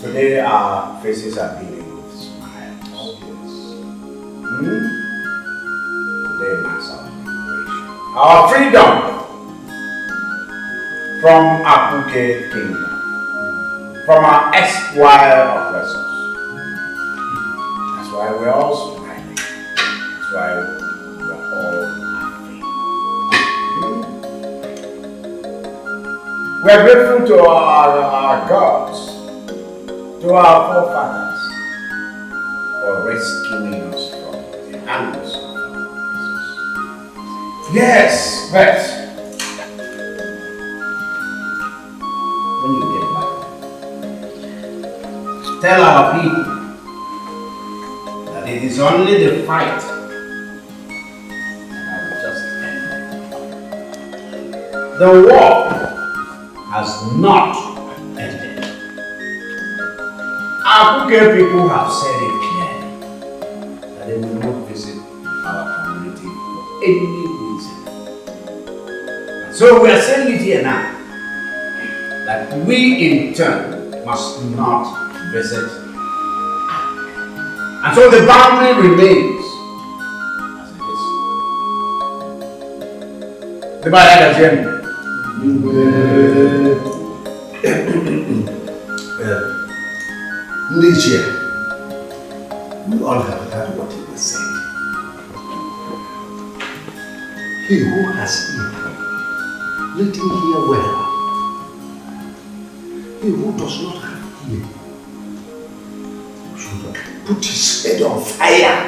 Today our faces are beaming with smiles. Oh, yes. Today marks our liberation. Our freedom from Apuke Kingdom. From our erstwhile oppressors. That's why we're all smiling. That's why we're all happy. We're grateful to our gods, to our forefathers, for rescuing us from the hands of our oppressors. Yes, but when you get back, tell our people that it is only the fight that has just ended. The war has not ended. Apuke people have said it clearly that they will not visit our community for any reason. And so we are saying it here now that we in turn must not visit. And so the boundary remains as it is. The Nigerian Naija, we all have heard what he was saying. He who has ear, let him hear well. He who does not have ear should put his head on fire.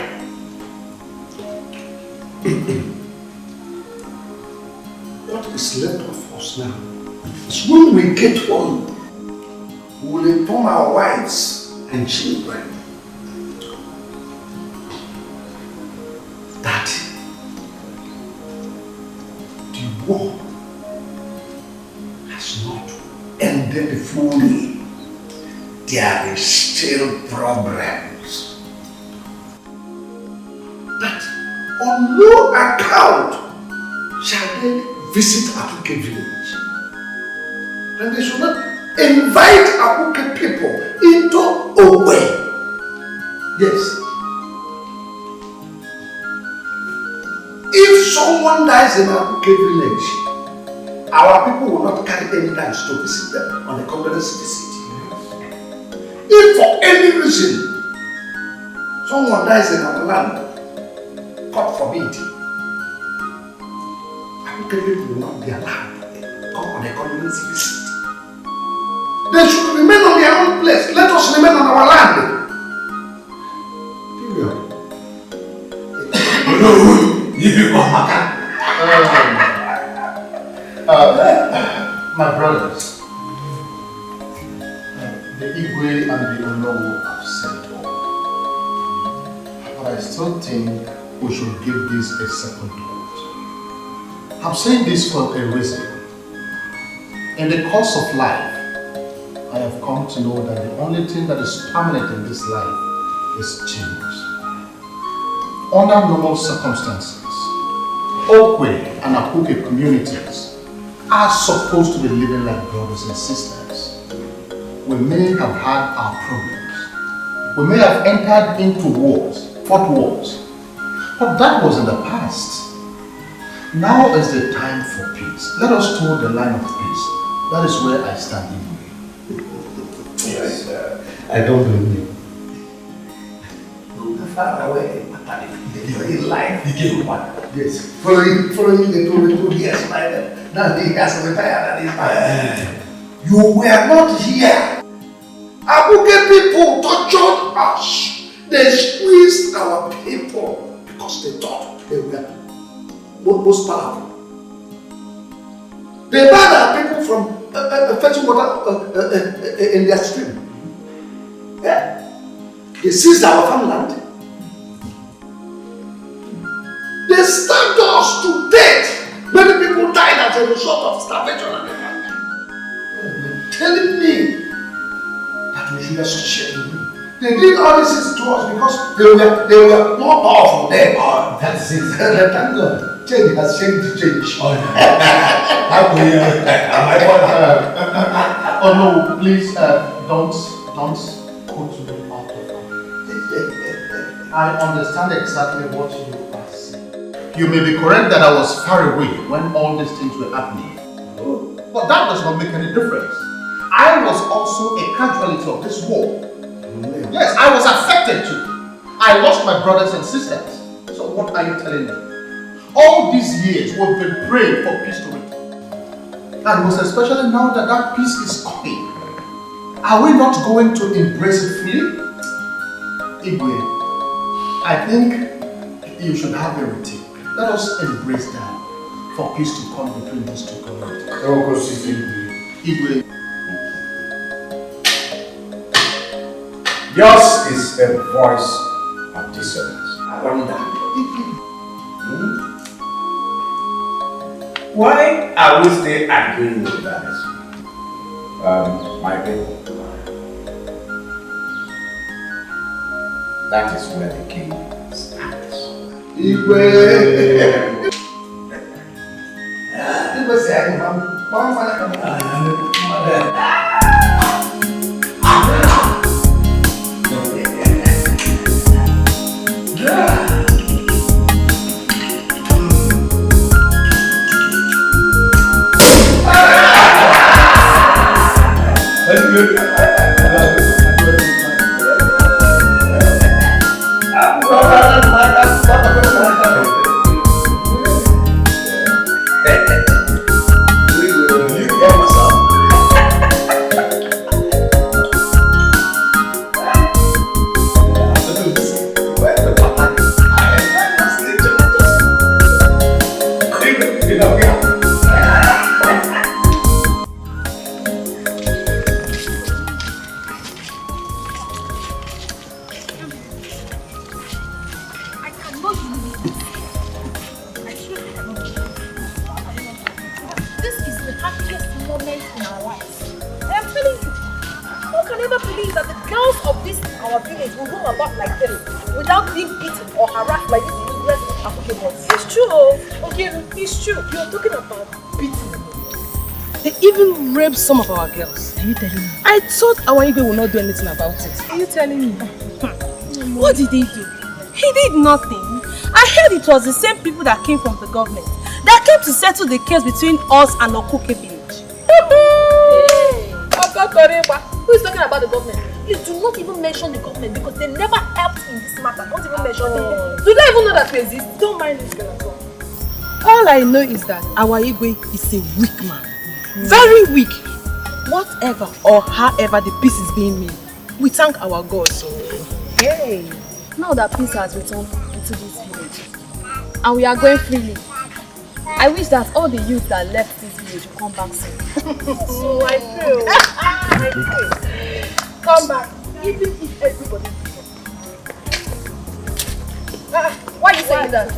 What is left of us now is when we get home, we will inform our wives and children that the war has not ended fully. There is still problems. That on no account shall they visit Apuke village. And they should not invite Apuke people into Owe. Yes. If someone dies in Apuke village, our people will not carry any dice to visit them on the condolence visit. If for any reason someone dies in our land, God forbid, Apuke people will not be allowed to come on a condolence visit. They should remain on their own place. Let us remain on our land. Period. My brothers, the Igwe and the Onowu have said it all. But I still think we should give this a second thought. I'm saying this for a reason. In the course of life, I have come to know that the only thing that is permanent in this life is change. Under normal circumstances, Okwe and Apuke communities are supposed to be living like brothers and sisters. We may have had our problems. We may have entered into wars, fought wars, but that was in the past. Now is the time for peace. Let us toe the line of peace. That is where I stand in. Yes, I don't blame you. No, far away. In life, he gave one. Yes. Following the 2 years later. Now he has retired and he's back. You were not here. Apuke people tortured us. They squeezed our people because they thought they were most powerful. They banned our people from fetching water in their stream. Yeah? They seized our farmland. They stabbed us to death. Many people died as a result of starvation and hunger. You're telling me that we should associate with you, They did all this to us because they were more powerful then. Oh, that's it. Thank God. Change has changed to change. Oh, no. Oh no, please don't put me out of it. I understand exactly what you are saying. You may be correct that I was far away when all these things were happening. But that does not make any difference. I was also a casualty of this war. Yes, I was affected too. I lost my brothers and sisters. So what are you telling me? All these years we've been praying for peace to return. And most especially now that that peace is coming. Are we not going to embrace it fully? Igwe, I think you should have a routine. Let us embrace that for peace to come between these two communities. Igwe. Yours is a voice of dissonance. I wonder. Why are we still arguing with that? My people. That is where the king stands. Igwe saying, some of our girls. Are you telling me? I thought our Igwe will not do anything about it. Are you telling me? What did he do? He did nothing. I heard it was the same people that came from the government that came to settle the case between us and Okuke village. Who is talking about the government? Please do not even mention the government because they never helped in this matter. Don't even mention them. Do they even know that we exist? Don't mind this girl at all. All I know is that our Igwe is a weak man. Very weak. Whatever or however the peace is being made, we thank our God. So, hey, now that peace has returned into this village and we are going freely, I wish that all the youth that left this village will come back soon. So I pray. Come back, even if everybody. Why are you saying that?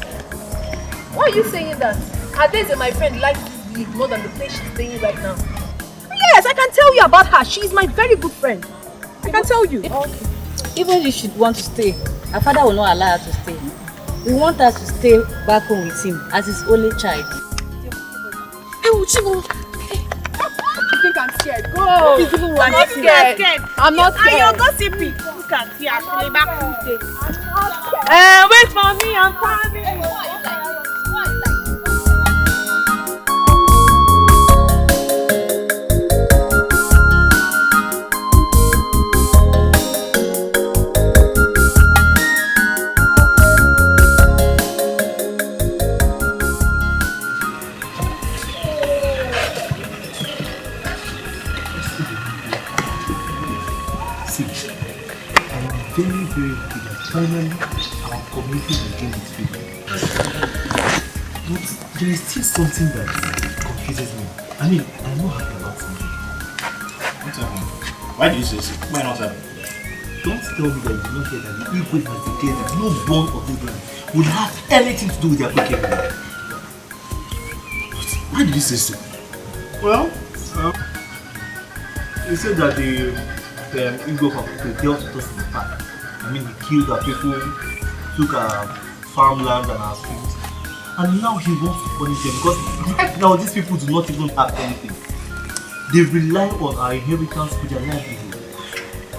Why are you saying that? Adeze, my friend, likes this village more than the place she's staying right now. yes, I can tell you about her. She is my very good friend. I can tell you. Okay. Even if she want to stay, her father will not allow her to stay. We want her to stay back home with him as his only child. Hey, Uchibo. You think I'm scared? Go. I'm not scared. I'm not scared. You're gossiping. Look at here. Actually, back home. Wait for me. I'm coming. Very good at finally our community begins its people. But there is still something that confuses me. I mean, I'm not happy about something. What's happening? Why do you say so? Why not happen? Don't tell me that you did not hear that the Igwe has declared that no one of the land would have anything to do with their Akpoke. Why did you say so? Well, you said that the Igwe of Akpoke dealt with us in the past. I mean, he killed our people, took our farmland and our fields. And now he wants to punish them because right now these people do not even have anything. They rely on our inheritance for their livelihood.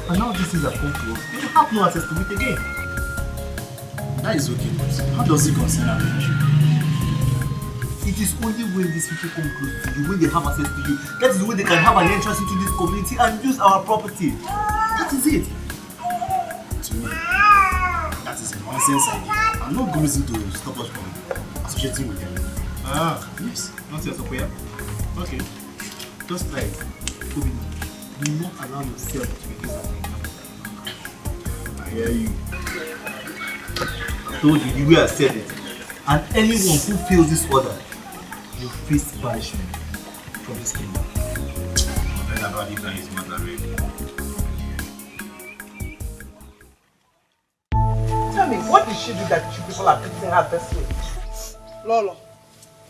And now these things have come to us. They don't have no access to it again. That is okay, but how does it concern our relationship? It is only when these people come close to you, when they have access to you, that is the way they can have an entrance into this community and use our property. That is it. To me, that is a nonsense idea. And no good reason to stop us from associating with them. Ah, Yes. nonsense, okay. Okay. Just like, Kobe, do not allow yourself to be disappointed. I hear you. I told you the way I said it. And anyone who fails this order will face punishment from this kingdom. Tell me, what did she do that you people are treating her this way? Lolo,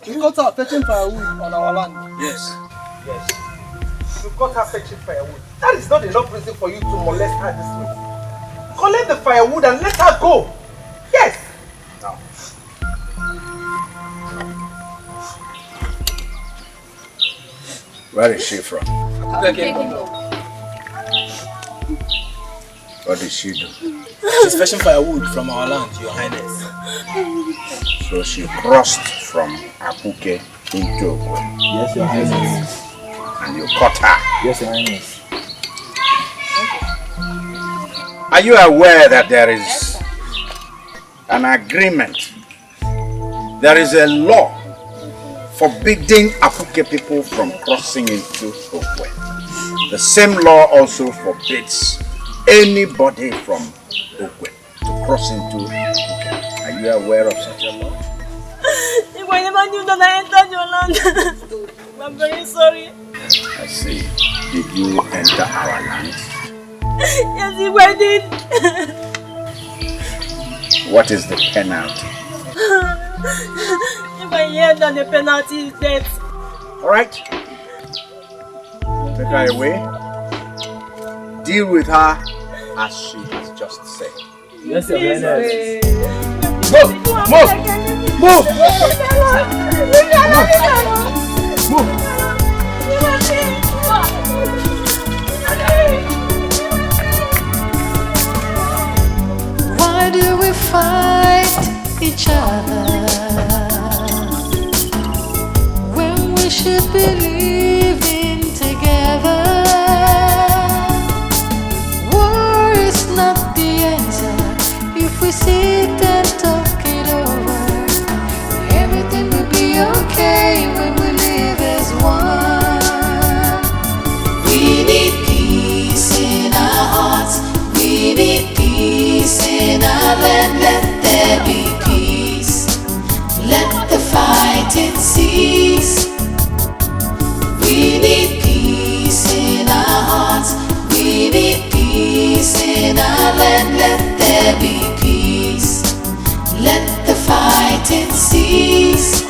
we got her fetching firewood on our land. Yes. Yes. You got her fetching firewood. That is not enough reason for you to molest her this way. Collect the firewood and let her go. Yes. No. Where is she from? What did she do? She's fetching firewood from our land, Your Highness. So she crossed from Apuke into Ogwe. Yes, Your Highness. And you caught her. Yes, Your Highness. Are you aware that there is an agreement? There is a law forbidding Apuke people from crossing into Ogwe. The same law also forbids anybody from Ogwe to cross into Apuke. Are you aware of such a law? If I never knew that I entered your land, I'm very sorry. I see. Did you enter our land? Yes, if I did. What is the penalty? If I hear that the penalty is death. Alright. Take her away. Deal with her as she has just said. Yes, Your Highness. Move! Move! Move! Move! Why do we fight each other when we should be living together? War is not the answer if we sit and talk it over. Everything will be okay when we live as one. We need peace in our hearts. We need peace in our land. Let there be peace. Let the fighting cease. We need peace in our hearts. We need peace in our land. Let there be peace. Let the fighting cease.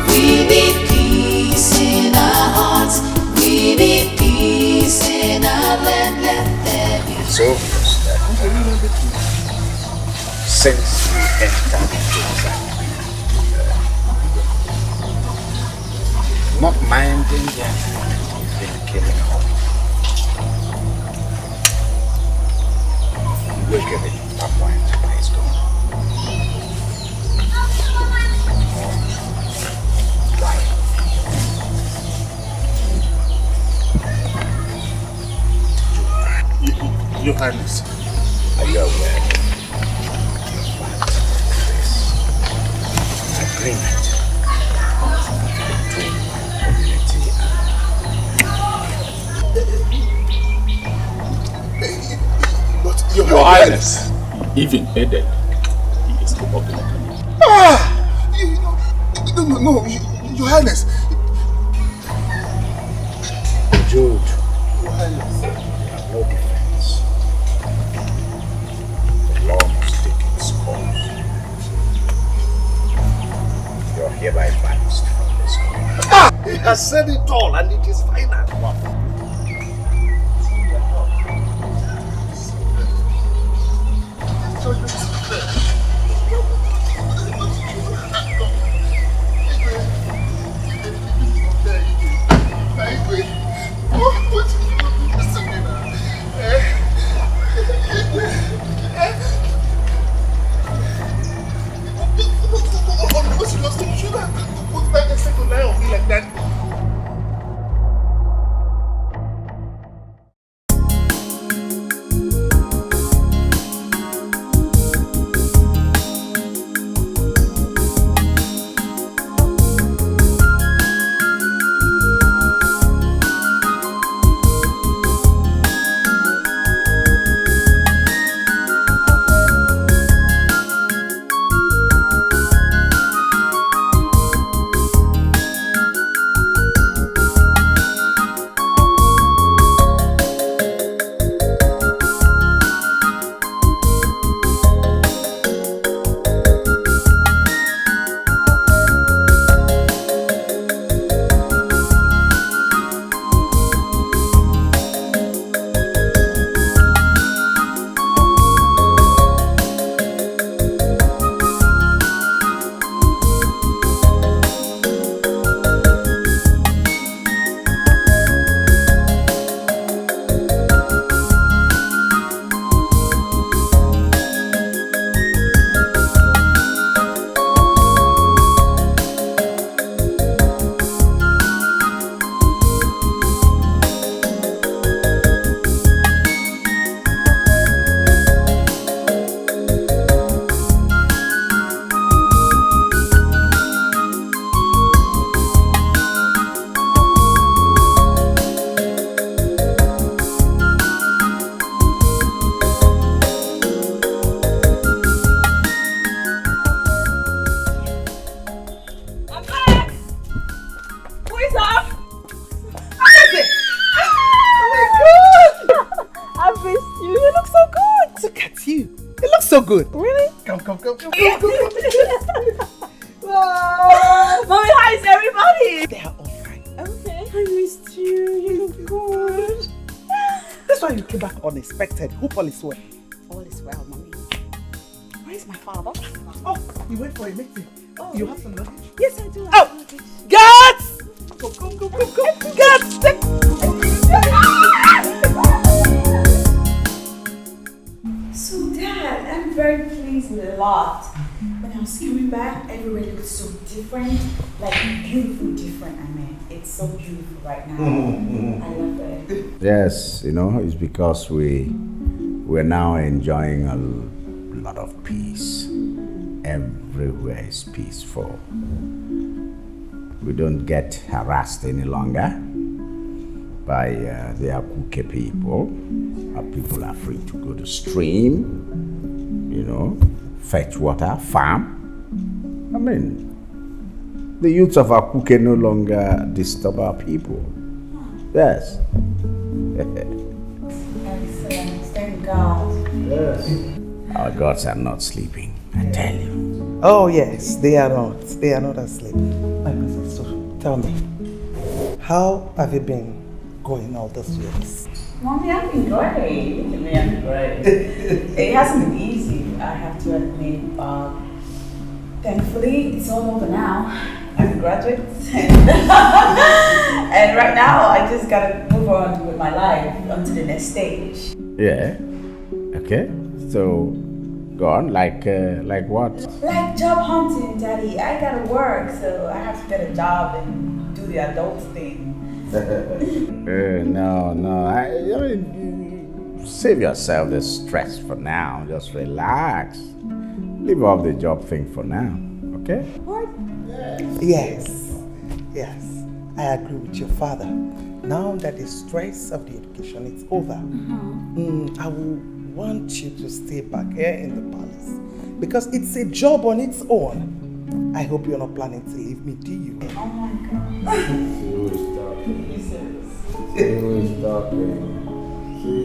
We need peace in our hearts. We need peace in our land. Let there be. It's obvious that since we entered into this agreement, not minding them, you've been killing her. You will give it that point. Let's go. Your Highness. Are you aware of this agreement between community But Your Highness. Even headed, he is the popular candidate. No, Your Highness. Jude, you have no defense. The law must take its course. You're hereby banished from this country. He has said it all, and it is final. So good. Really? Come. Mommy, hi, is everybody? They are all fine. Okay. I missed you. You look good. That's why you came back unexpected. Hope all is well. All is well, Mommy. Where is my father? Oh, you went for a meeting. Oh, you have some luggage? Yes, I do. Oh, guards! Go. Guards, take. So Dad, I'm very pleased with a lot. When I was coming back, everywhere looked so different, like beautiful different. I mean, it's so beautiful right now. I love it. Yes, it's because we're now enjoying a lot of peace. Everywhere is peaceful. We don't get harassed any longer by the Akuke people. Our people are free to go to stream, fetch water, farm. I mean, the youths of Akuke no longer disturb our people. Yes. Excellent. Thank God. Yes. Our gods are not sleeping, I tell you. Oh yes, they are not. They are not asleep. My princess, so tell me, how have you been going all these years? Mommy, I've been great. Look at me, I'm great. It hasn't been easy, I have to admit, but thankfully it's all over now. I'm a graduate. And right now I just gotta move on with my life onto the next stage. Yeah. Okay. So, go on. Like what? Like job hunting, Daddy. I gotta work, so I have to get a job and do the adult thing. No. I mean, save yourself the stress for now. Just relax. Leave off the job thing for now. Okay? What? Yes. I agree with your father. Now that the stress of the education is over, I will want you to stay back here in the palace because it's a job on its own. I hope you're not planning to leave me, do you? Oh my God. She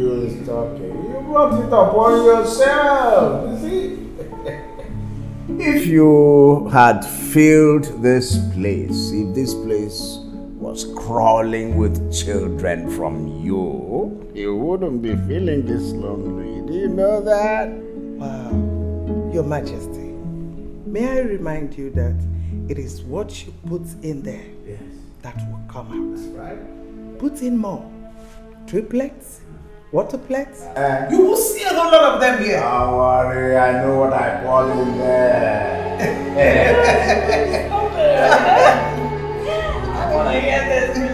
was talking. You brought it upon yourself, you see? If you had filled this place, if this place was crawling with children from you, you wouldn't be feeling this lonely. Do you know that? Wow, Your Majesty, may I remind you that it is what you put in there that will come out. That's right. Put in more. Triplets, waterplets. You will see a whole lot of them here. Don't worry, I know what I poured in there. I want to hear this, really.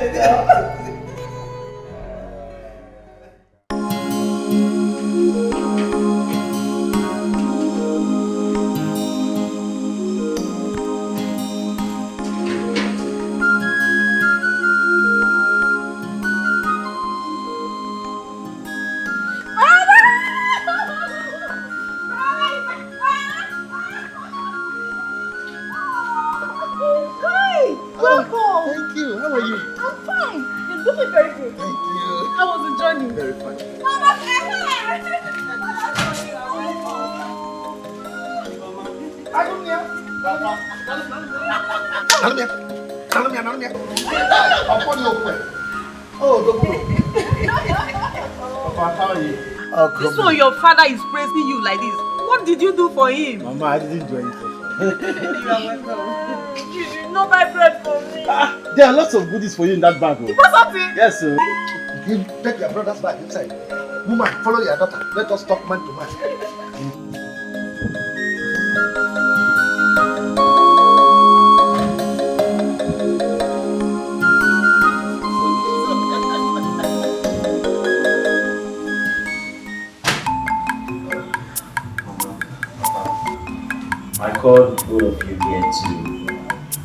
So your father is praising you like this. What did you do for him? Mama, I didn't do anything. You are welcome. You did not buy bread for me. There are lots of goodies for you in that bag. You bought something? Yes, sir. You take your brother's bag inside. Woman, follow your daughter. Let us talk man to man. I called both of you here to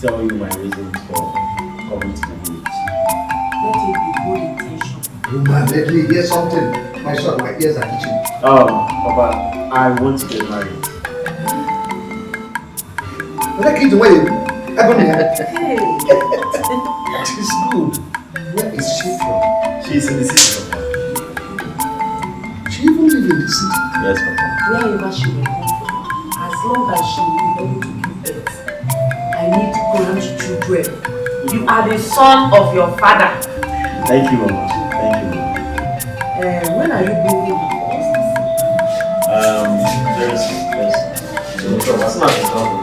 tell you my reasons for coming to the village. Let it be good intention. Woman, let me hear something. My son, my ears are itching. Papa, I want to get married. But that kid's away. That is good. Where is she from? She's in the city, Papa. She even lives in the city? Yes, Papa. Wherever she may come from, as long as she will be able to give birth, I need grandchildren. You are the son of your father. Thank you, Mama. Thank you, Mama. When are you building the There's what's not the problem.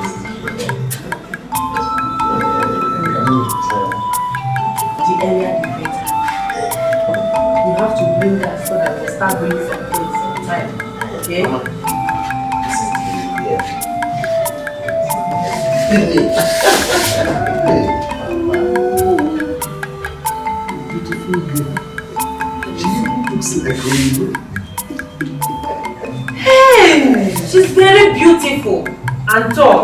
The earlier the better. You have to bring that so that we start bringing some things on time. Okay? Beautiful girl. She looks like a rainbow. Hey! She's very beautiful and tall.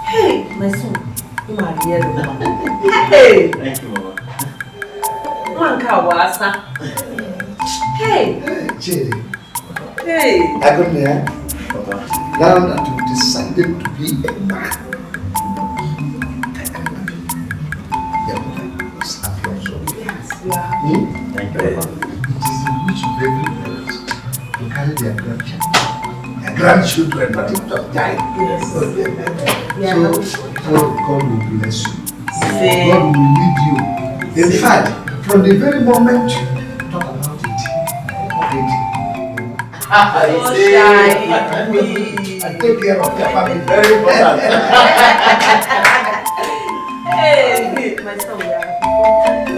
Hey, my son, you are here. Hey! Thank you, Mama. Mankawasa. Hey! Jerry. Hey! I got there. Now that you decided to be a man, Yes, we are. Thank you, Mama. It is the wish of every parent to carry their grandchildren, not even just die. Yes. So God will bless you. Say. God will lead you. In fact, from the very moment you talk about it, and take care of your family. Very important. Hey, my son, we are happy.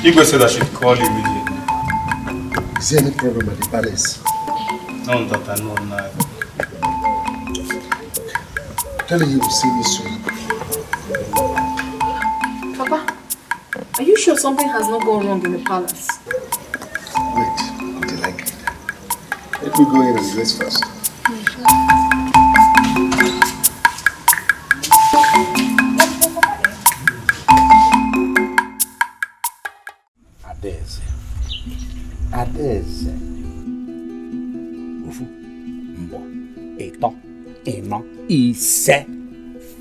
Igwe said I should call you immediately. Is there any problem at the palace? None that I know now. Telling you will see me soon. Papa, are you sure something has not gone wrong in the palace? Wait, until I get there. Let me go in and dress first. Adeze. Ufu. Mbo. Eto. Eno. Ise.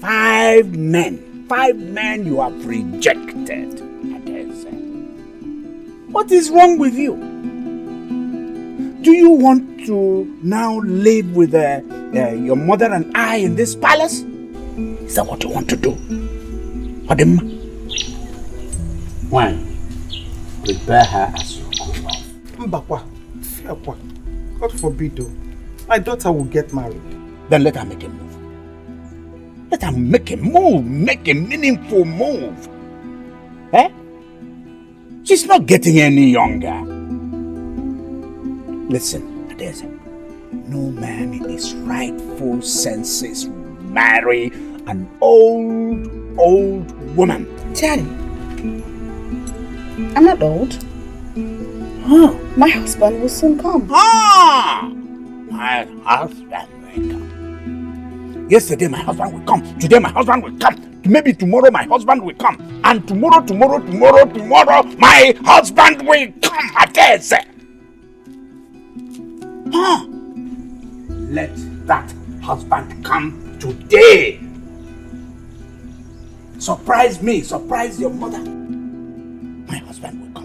5 men. 5 men you have rejected. Adeze. What is wrong with you? Do you want to now live with your mother and I in this palace? Is that what you want to do? Odema? Why? Prepare her as your co-wife. Mbakwa, Fiakwa, God forbid though. My daughter will get married. Then let her make a move. Let her make a move. Make a meaningful move. Eh? She's not getting any younger. Listen, Adeze. No man in his rightful senses will marry an old woman. Daddy, I'm not old. Huh? My husband will soon come. Ah! My husband will come. Yesterday my husband will come. Today my husband will come. Maybe tomorrow my husband will come. And tomorrow my husband will come. Adeze. Huh? Let that husband come today. Surprise me. Surprise your mother. My husband will come.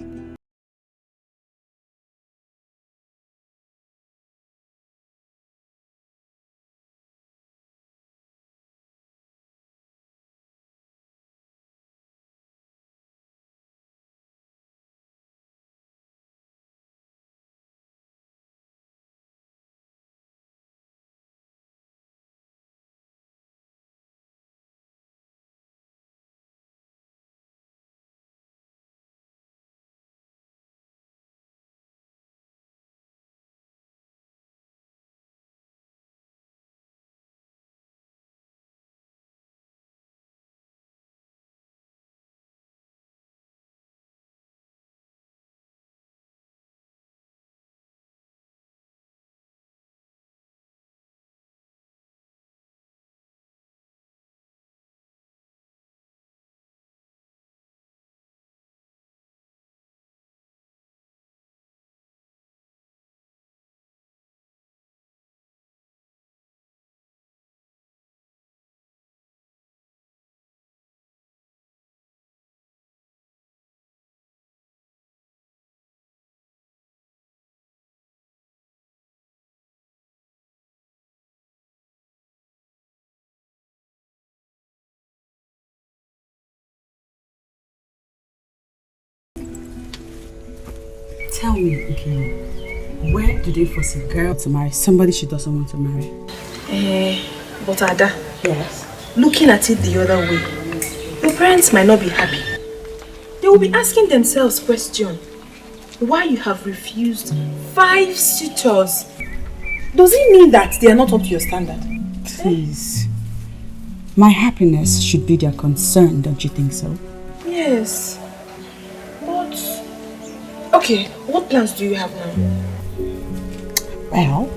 Tell me, okay, where do they force a girl to marry somebody she doesn't want to marry? But Ada, yes. Looking at it the other way, your parents might not be happy. They will be asking themselves question, why you have refused 5 suitors? Does it mean that they are not up to your standard? Please. My happiness should be their concern, don't you think so? Yes. But... okay, what plans do you have now? Well,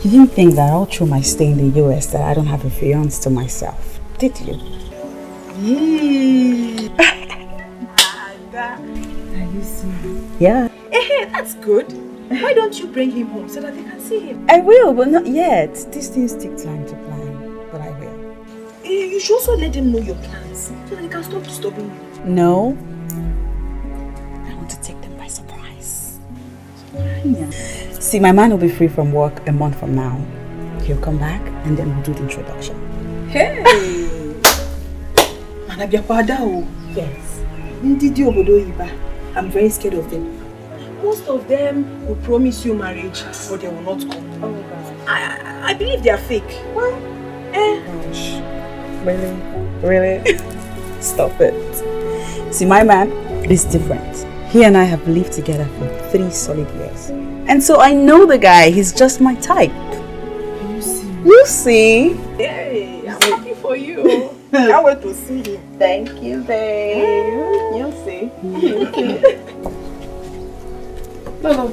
you didn't think that all through my stay in the US that I don't have a fiancé to myself, did you? Ada. Are you serious? Yeah. Hey, that's good. Why don't you bring him home so that they can see him? I will, but not yet. These things take time to plan, but I will. You should also let them know your plans so that they can stop disturbing you. No. I want to take them by surprise. See, my man will be free from work a month from now. He'll come back and then we'll do the introduction. Hey! Yes. I'm very scared of them. Most of them will promise you marriage, but they will not come. Oh God. I believe they are fake. Well, Gosh. Really? Really? Stop it. See, my man is different. He and I have lived together for 3 solid years. And so I know the guy, he's just my type. You see? Hey, I'm happy for you. I want to see him. Thank you, babe. You'll see. No.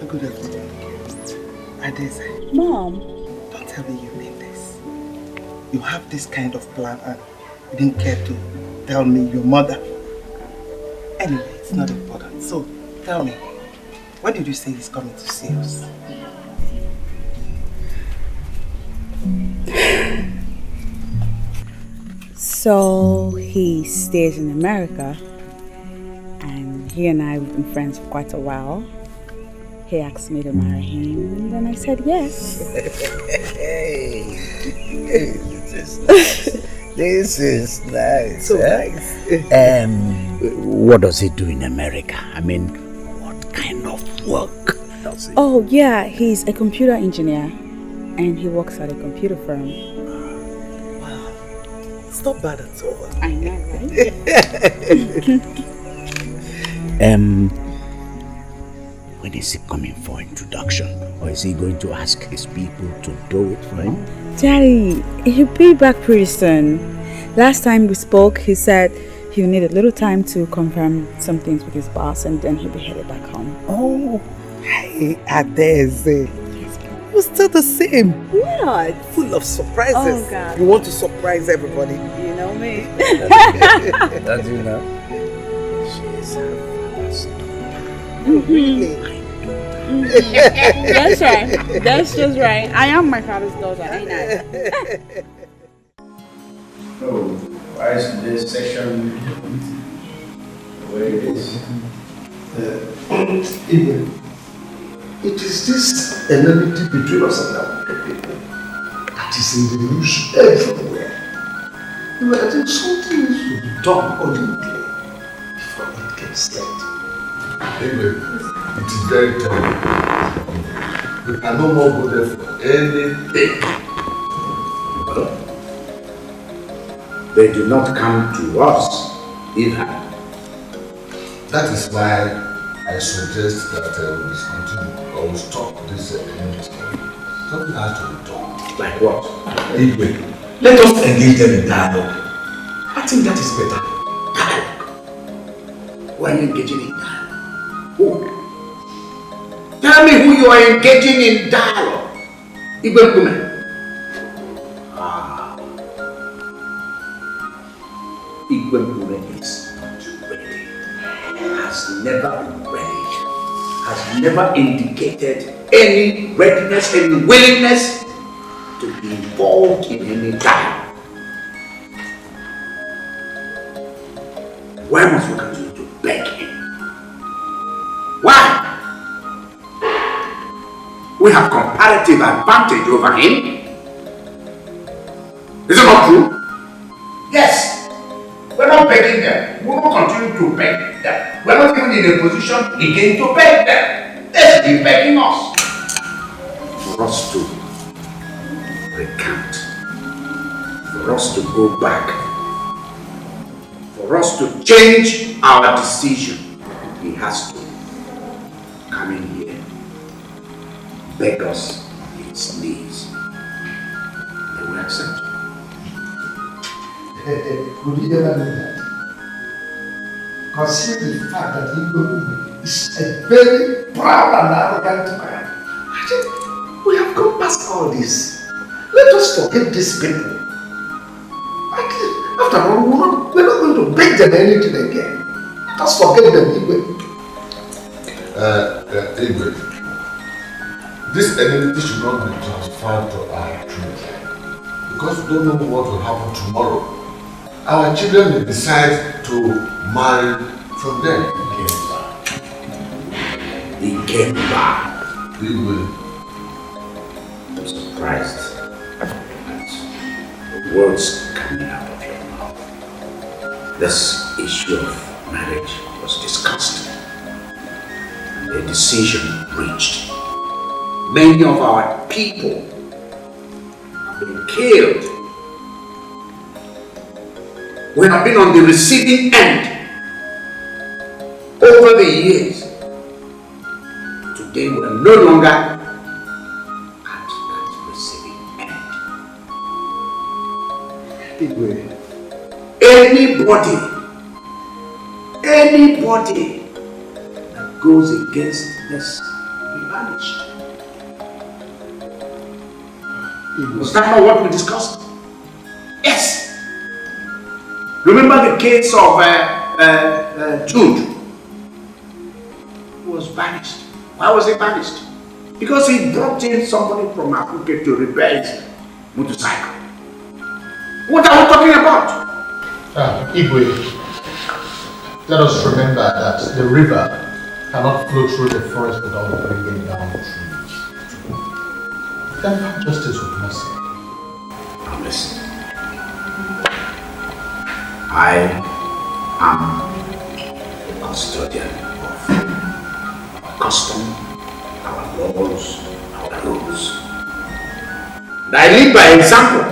Good afternoon. Adese. Mom. Don't tell me you mean this. You have this kind of plan and you didn't care to tell me your mother. Anyway, it's not important. So, tell me, when did you say he's coming to see us? So he stays in America, and he and I have been friends for quite a while. He asked me to marry him, and then I said yes. Hey, this is nice. So nice. What does he do in America? I mean, what kind of work does he? Oh yeah, he's a computer engineer, and he works at a computer firm. It's not bad at all. I know, right? When is he coming for introduction? Or is he going to ask his people to do it for him? Daddy, he'll be back pretty soon. Last time we spoke, he said he'll need a little time to confirm some things with his boss, and then he'll be headed back home. Oh, hey, Adese. We're still the same. What? Full of surprises. Oh, God. You want to surprise everybody. You know me. That you know? She's her father's daughter. Really? That's right. That's just right. I am my father's daughter, ain't I? Oh, why is this section the way it is? It is this enmity between us and our people that is in the news everywhere. I think something needs to be done urgently before it gets late. Anyway, it is very terrible. We can no more go there for anything. They do not come to us either. That is why I suggest that we discontinue or we stop this enmity. Something has to be done. Like what? Anyway, let us engage them in dialogue. I think that is better. Who are you engaging in dialogue? Who? Tell me who you are engaging in dialogue. Igwe woman. Igwe woman is not ready. Has never been ready. Has never indicated any readiness, any willingness to be involved in any dialogue. Why must we continue to beg him? Why? We have comparative advantage over him. Is it not true? Yes. We're not begging them. We will continue to beg them. We're not even in a position again to beg them. They're still begging us. For us to recant. For us to go back. For us to change our decision. He has to come in here, beg us on his knees. They will accept. Could you ever do that? Consider the fact that Igbo is a very proud and arrogant man. I think we have gone past all this. Let us forget these people. After all, we're not going to beg them anything again. Let us forget them, Igwe. Igwe, this enmity should not be transferred to our children. Because we don't know what will happen tomorrow. Our children will decide to marry from them. He came back. Igwe. I'm surprised at the words coming out of your mouth. This issue of marriage was discussed. A decision reached. Many of our people have been killed. We have been on the receiving end over the years, today we're no longer at that receiving end. Anybody that goes against this will be banished. Was that not what we discussed? Yes. Remember the case of Jude, who was banished. Why was he banished? Because he brought in somebody from Akuke to repair his motorcycle. What are we talking about? Igwe, let us remember that the river cannot flow through the forest without bringing down trees. Then justice with mercy. Now listen. I am the custodian of our custom, our laws, our rules. And I lead by example.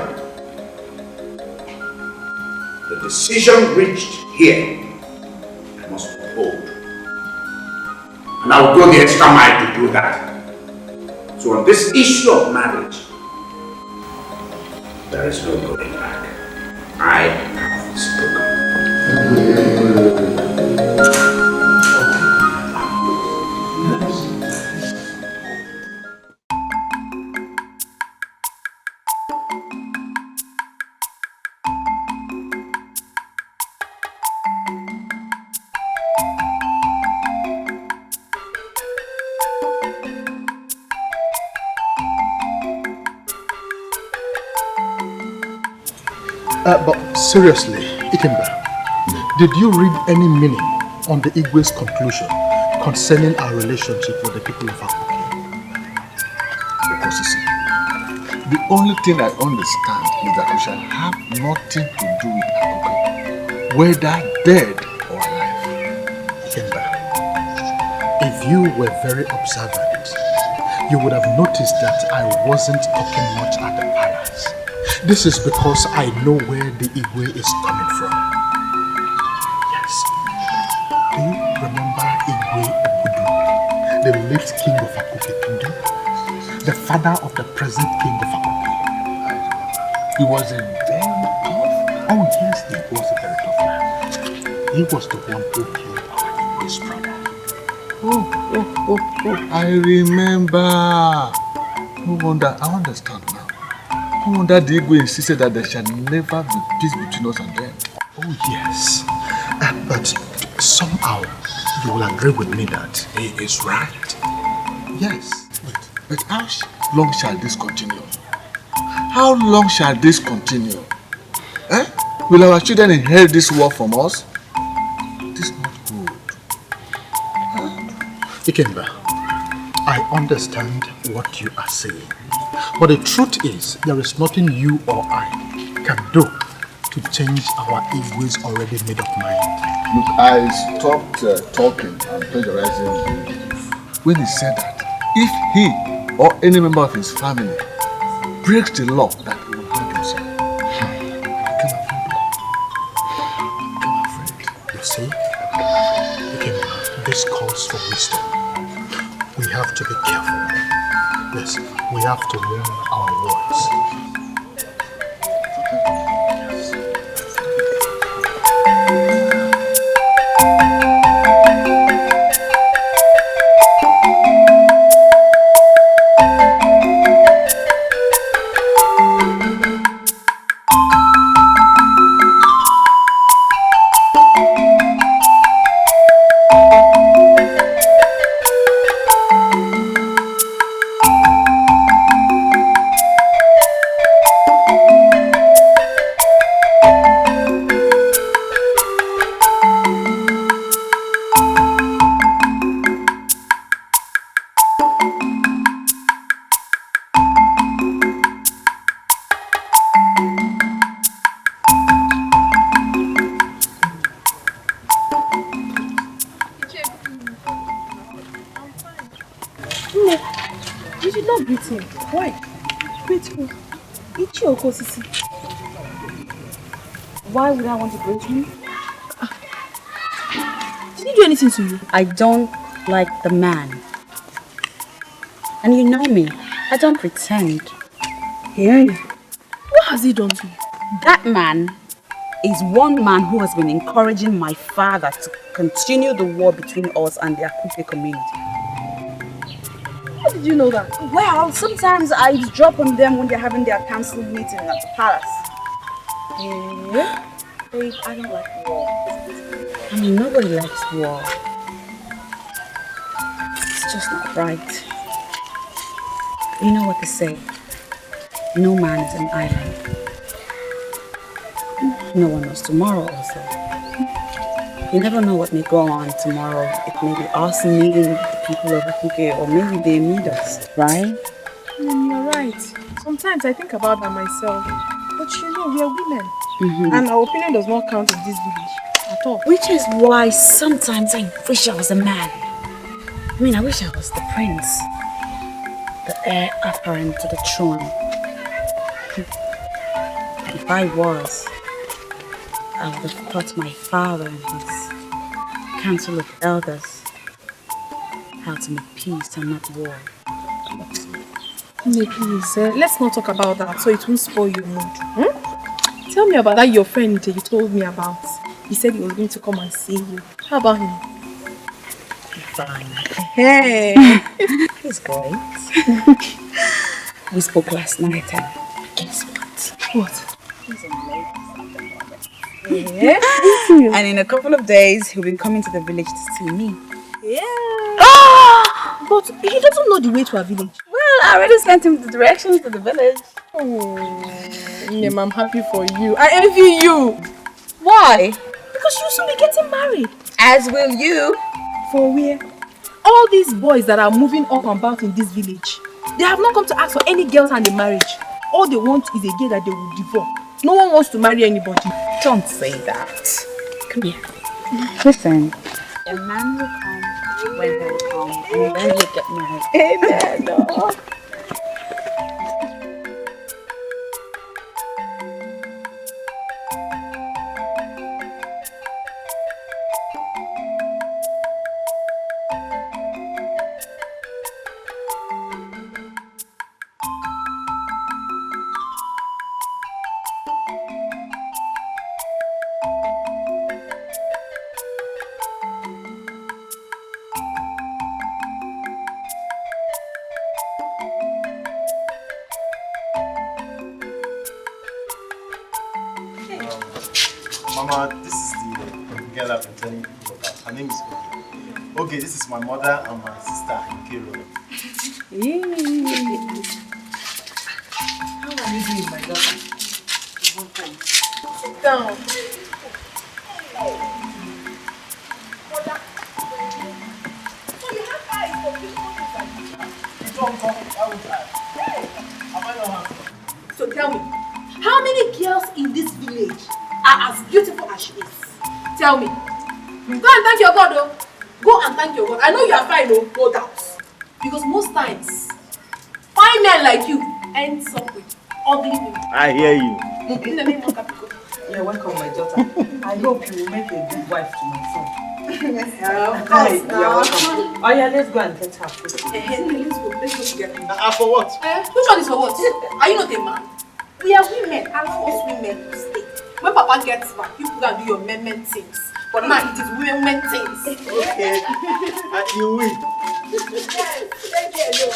The decision reached here, I must uphold. And I will go the extra mile to do that. So on this issue of marriage, there is no going back. I have spoken. But seriously, Ikemba, did you read any meaning on the Igwe's conclusion concerning our relationship with the people of Akuke? Because you see, the only thing I understand is that we shall have nothing to do with Akuke, whether dead or alive. Ikemba, if you were very observant, you would have noticed that I wasn't talking much at the palace. This is because I know where the Igwe is coming from. Yes. Do you remember Igwe Obudu, the late king of Akuke Kingdom? The father of the present king of Akuke. He was a very tough. Oh yes, he was a very tough man. He was the one who killed our Igwe's brother. Oh, I remember. No wonder, I understand now. No wonder the Igwe insisted that there shall never be peace between us and them. Oh yes, but somehow you will agree with me that he is right. Yes, but how long shall this continue? How long shall this continue? Eh? Will our children inherit this war from us? This is not good. Ikemba, I understand what you are saying. But the truth is, there is nothing you or I can do to change our Igwe's already made up mind. Look, I stopped talking and plagiarizing when he said that if he or any member of his family breaks the law, that he will hang himself. I'm afraid. You see, this calls for wisdom. We have to be careful. Yes, we have to learn our words. Why would I want to greet him? Did he do anything to you? I don't like the man. And you know me, I don't pretend. Hey, what has he done to you? That man is one man who has been encouraging my father to continue the war between us and the Akupe community. How did you know that? Well, sometimes I drop on them when they're having their council meeting at the palace. Yeah? Babe, I don't like war. I mean, nobody likes war. It's just not right. You know what they say? No man is an island. No one knows tomorrow also. You never know what may go on tomorrow. It may be us meeting the people of Akuke, or maybe they meet us, right? You're right. Sometimes I think about that myself. But you know, we are women. And our opinion does not count in this village at all. Which is why sometimes I wish I was a man. I mean, I wish I was the prince. The heir apparent to the throne. If I was, I would have taught my father and his council of elders how to make peace and not war. Please, let's not talk about that so it won't spoil your mood. Tell me about that your friend you told me about. He said he was going to come and see you. How about him? Fine. Hey! He's great. We spoke last night and guess what? What? He's in love. Yeah. And in a couple of days, he'll be coming to the village to see me. Yeah. Ah! But he doesn't know the way to our village. Well, I already sent him the directions to the village. Oh, Name, I'm happy for you. I envy you. Why? Because you'll soon be getting married. As will you. For where? All these boys that are moving up and about in this village, they have not come to ask for any girls hand in marriage. All they want is a girl that they will divorce. No one wants to marry anybody. Don't say that. Come here. Listen, a man will come when he will come, and then you get married. Amen. No. Mama, this is the girl I've been telling you about. Her name is Oge. Oge, this is my mother and my sister, Nkero. How are you doing, my daughter? Sit down. So tell me, how many girls in this village are as beautiful as she is? Tell me. Go and thank your God, oh. Go and thank your God. I know you are fine, oh, no doubt. Because most times, fine men like you end up with ugly women. I hear you. In the name of Capricorn. You're welcome, my daughter. I hope you will make a good wife to my son. Of course, You're welcome. Oh yeah, let's go and get her food. Let's go together. For what? Which one is for what? Are you not a man? We are women. Allow us women to stay. When Papa gets back, you can do your men things. But now it is women things. Okay. You win. Yes, thank you.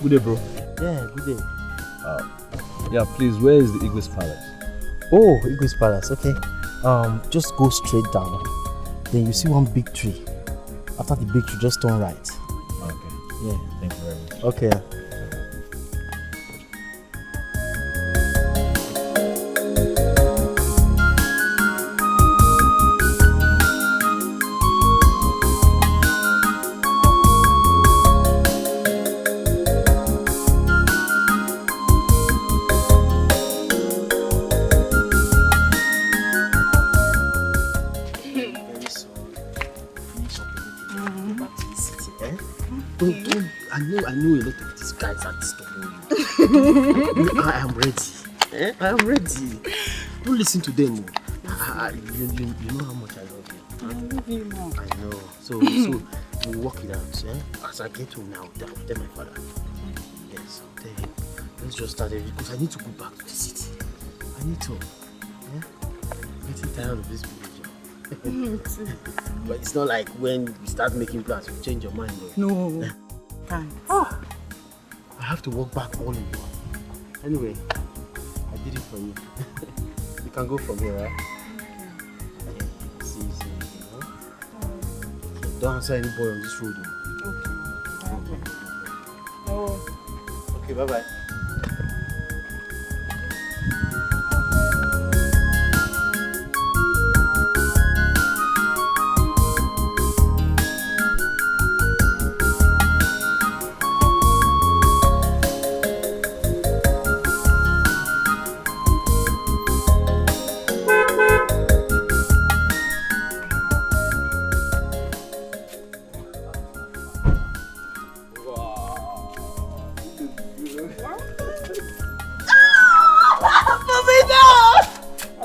Good day, bro. Yeah, good day. Yeah, please, where is the Igwe's Palace? Oh, Igwe's Palace, okay. Just go straight down. Then you see one big tree. After the big tree, just turn right. Okay. Yeah. Thank you very much. Okay. I know a lot of these guys are disturbing you. I am ready. I am ready. Don't listen to them. You know how much I love you. I love you more. I know. So we'll work it out. As I get home now, tell my father. Yes, I'll tell him. Let's just start it because I need to go back to the city. I need to. I'm getting tired of this behavior. But it's not like when we start making plans, you change your mind. No. Thanks. I have to walk back all in one. Anyway, I did it for you. You can go from here, right? Okay. See. Don't answer any boy on this road. Oh. Okay, bye-bye.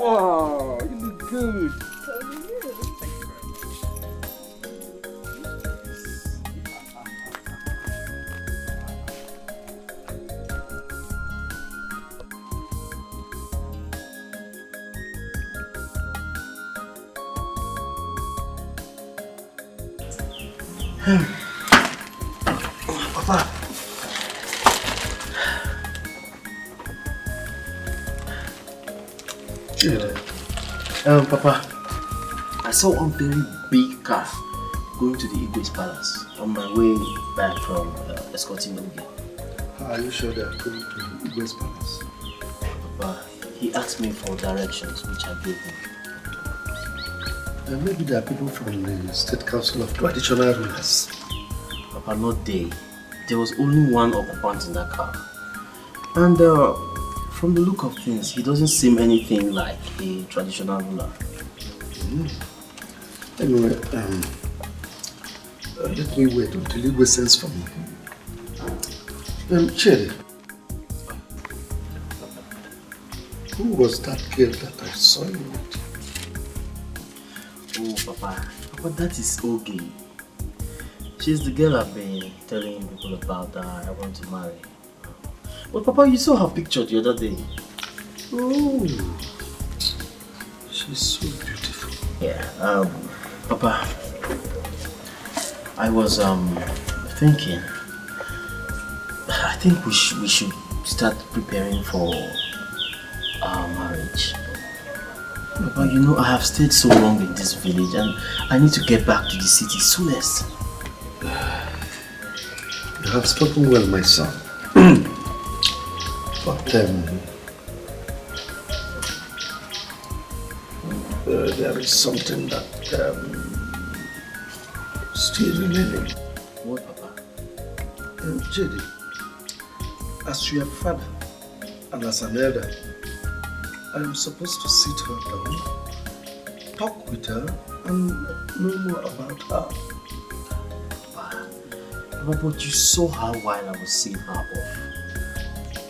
Oh, you look good. Papa. Papa, I saw one very big car going to the Igwe's Palace on my way back from escorting Ogi. Are you sure they are going to Igwe's Palace? Papa, he asked me for directions, which I gave him. Maybe there are people from the State Council of Traditional Rulers. Papa, not they. There was only one occupant in that car. And from the look of things, he doesn't seem anything like a traditional ruler. Anyway, let me wait until Igwe sends for me. Cherry, who was that girl that I saw you with? Oh, Papa, that is Ogi. She's the girl I've been telling people about that I want to marry. But Papa, you saw her picture the other day. Oh, she's so beautiful. Yeah, Papa, I was thinking, I think we should start preparing for our marriage. Papa, you know I have stayed so long in this village and I need to get back to the city soonest. You have spoken well, my son. But there is something that still remaining. What, Papa? JD, as your father and as an elder, I am supposed to sit her down, talk with her, and know more about her. Papa, but you saw her while I was seeing her off.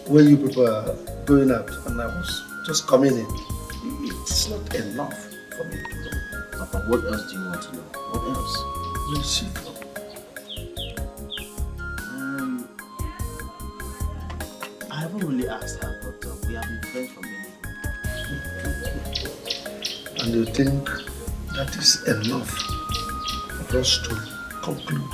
When you were going out and I was just coming in, it's not enough for me to know. Papa, what else do you want to know? What else? Where is she from? I haven't really asked her, but we have been friends for many years. And you think that is enough for us to conclude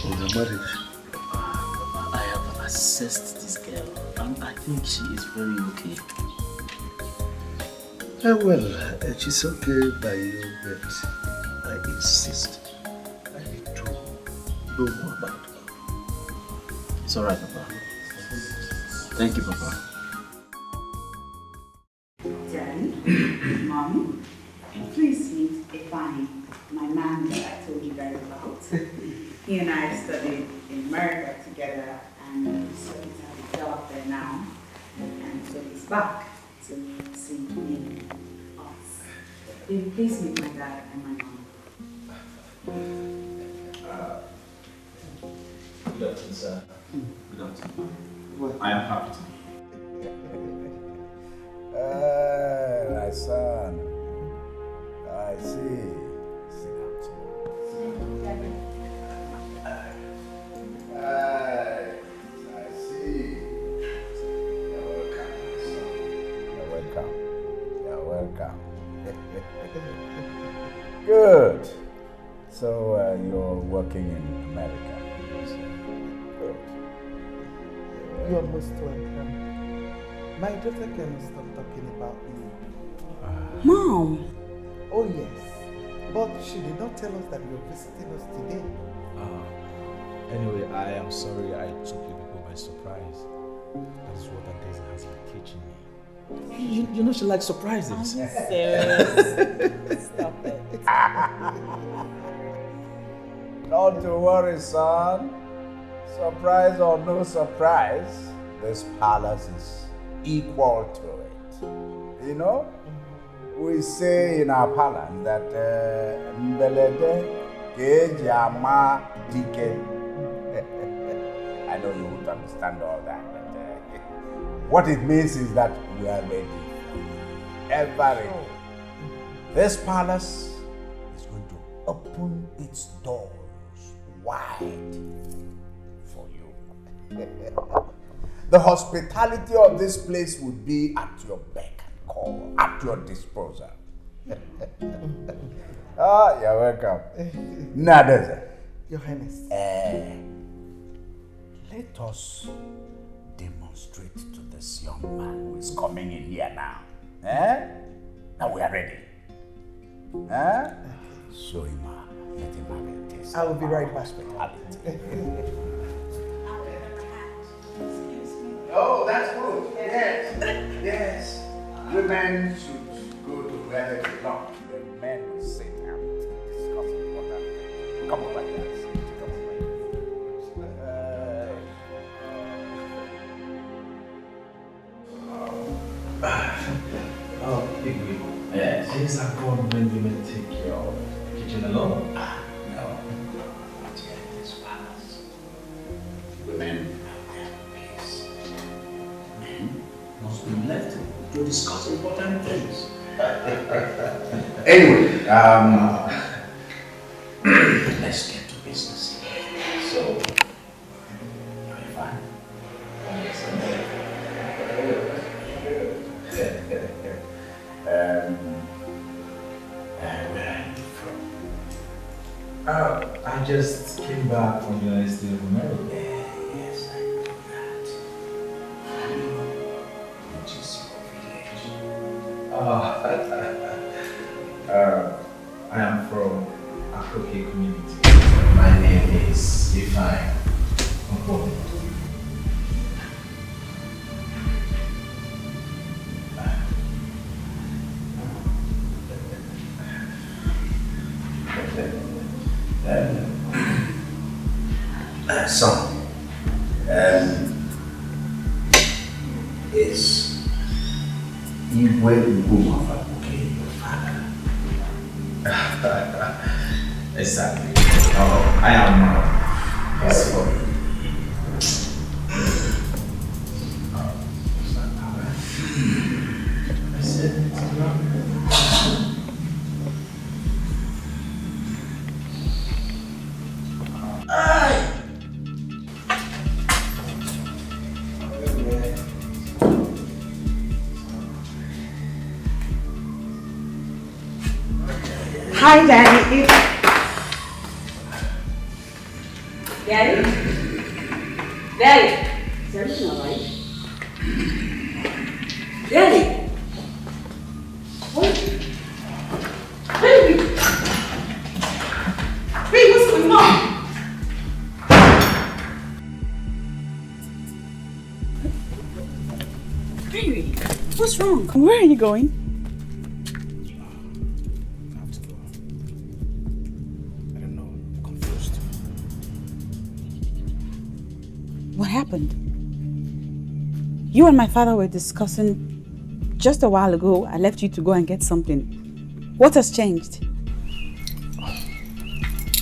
on the marriage? Papa, I have assessed this girl and I think she is very okay. Well, she's okay by you, but I insist I need to know more about her. It's alright, Papa. Thank you, Papa. Daddy, Mom, please meet Ifani, my man that I told you guys about. He and I studied in America together, and so he's having a job there now. And so he's back to see me, us. Please meet my dad and my mom. Good afternoon, sir. Good afternoon. I am happy to be my son. I see. Sit down, I see. You're welcome, my son. You're welcome. You're welcome. Good. So you're working in America. Good. You're most welcome. My daughter can stop talking about me. Mom! Oh yes, but she did not tell us that you're visiting us today. Anyway, I am sorry I took you people by surprise. That is what Adesa has been teaching me. You know she likes surprises. Are you serious? Stop it. Not to worry, son. Surprise or no surprise, this palace is equal to it. You know, we say in our palace that Mbelede Kejama Dikeh. I know you won't understand all that, but what it means is that we are ready for you. Ever ready. This palace is going to open its doors wide for you. The hospitality of this place would be at your beck and call, at your disposal. You're welcome. Nadeza. Your Highness. Let us demonstrate to this young man who is coming in here now. Now we are ready. Show him let him have a taste. I will be right back. Hospitality. Oh, that's good. Yes. Yes. Women should go to where they belong. The men will sit and discuss important things. Come over here. Come over here. Big week. Yes. Things are gone when women take your kitchen alone. No. Not yet in this palace. Women have their place. Men must be left to discuss important things. Anyway, let's get to business. So, are you fine? Where are you from? I just came back from the United States of America. Yes, I know that. Which is your village? I am from Akroke community. My name is Ifai. Son, is Igwe Ugumafabuke your father? Exactly. I am his father. I said it's not. Hi, Daddy. Daddy? Daddy? Sir? Baby! Baby, what's going on? Baby, what's wrong? Where are you going? I have to go. I don't know. I'm confused. What happened? You and my father were discussing just a while ago. I left you to go and get something. What has changed?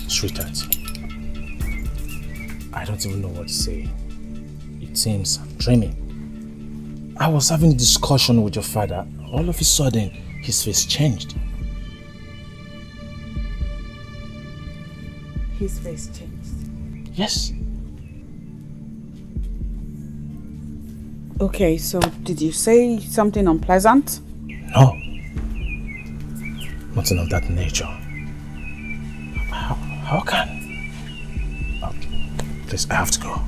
Sweetheart, I don't even know what to say. It seems I'm dreaming. I was having a discussion with your father. All of a sudden, his face changed. His face changed. Yes. Okay, so did you say something unpleasant? No. Nothing of that nature. How can? Oh, please, I have to go.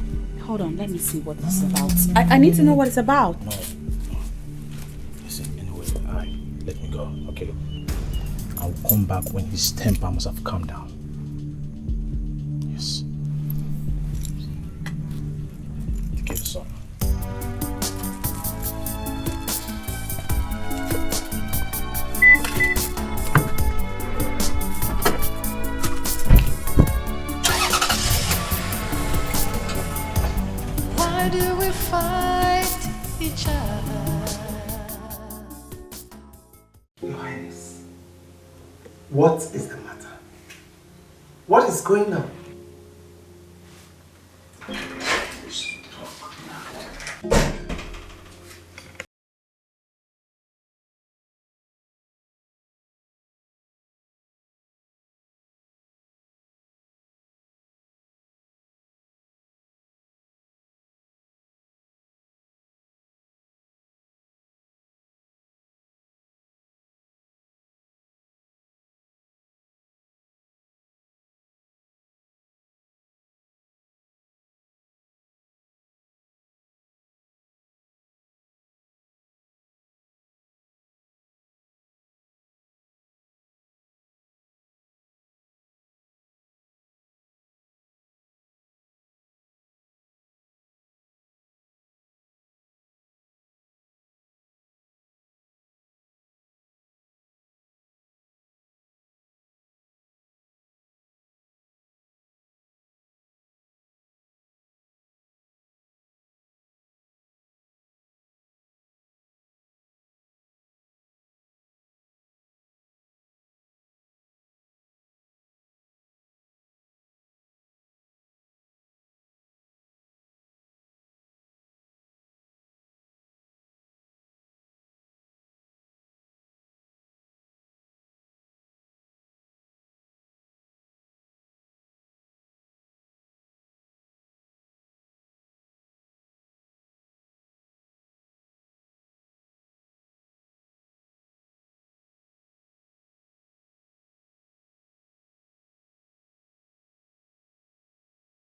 Hold on, let me see what this is about. I need to know what it's about. No. Listen, anyway, let me go, okay? I'll come back when his temper must have calmed down. Yes. Okay, son. Why do we fight each other? Your Highness, what is the matter? What is going on?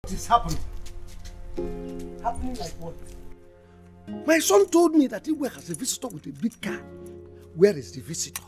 What is happening? Happening like what? My son told me that he has a visitor with a big car. Where is the visitor?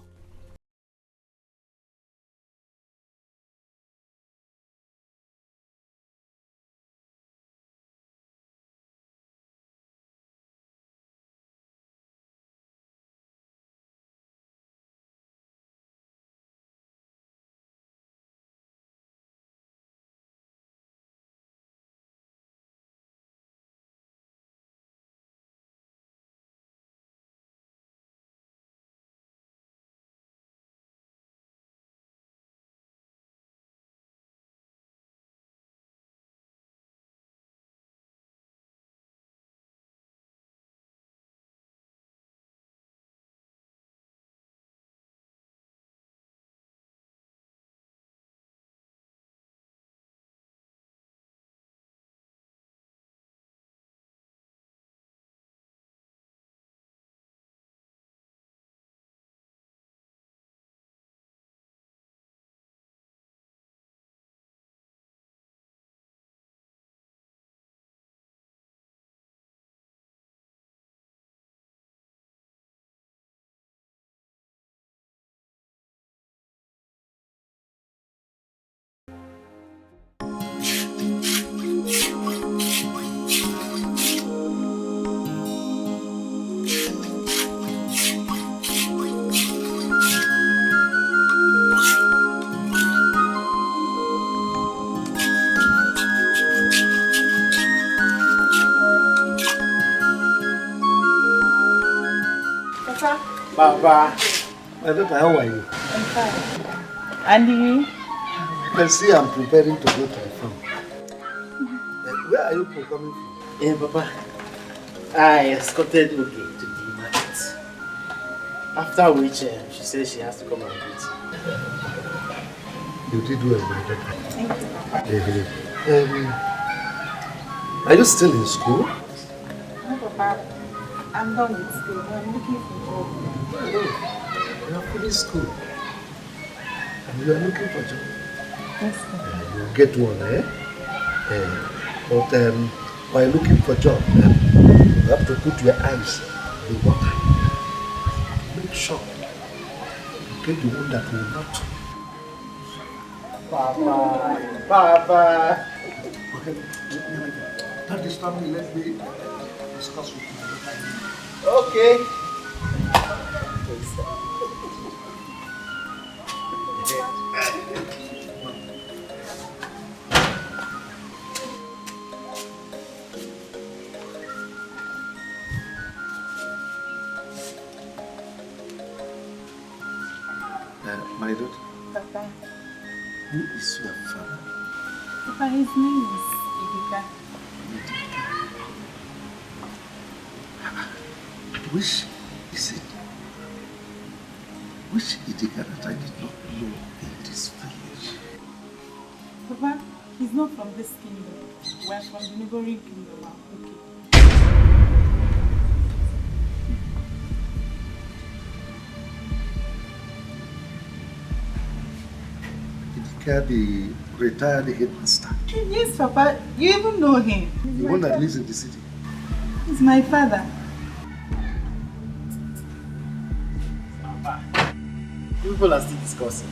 Papa. My daughter, how are you? I'm fine. And you? You can see I'm preparing to go to the farm. Where are you coming from? Yeah, Papa. I escorted Oge to the market. After which, she said she has to come and meet You did well, my daughter. Thank you. Are you still in school? No, Papa. I'm done with school. I'm looking for a job. You are finished school. And you are looking for a job. Yes, sir. You will get one, eh? But while looking for a job, you have to put your eyes in water. Make sure you get the one that will not. Papa. Okay, don't disturb me. Let me discuss with my daughter. Okay. My daughter, Papa. who is your father? Papa, his name is Dikeh. Which is it? Which Dikeh that I did not know in this village? Papa, he's not from this kingdom. We're from the neighboring kingdom. Okay. The retired headmaster. Yes, Papa. You even know him. The one that lives in the city. He's my father. People are still discussing.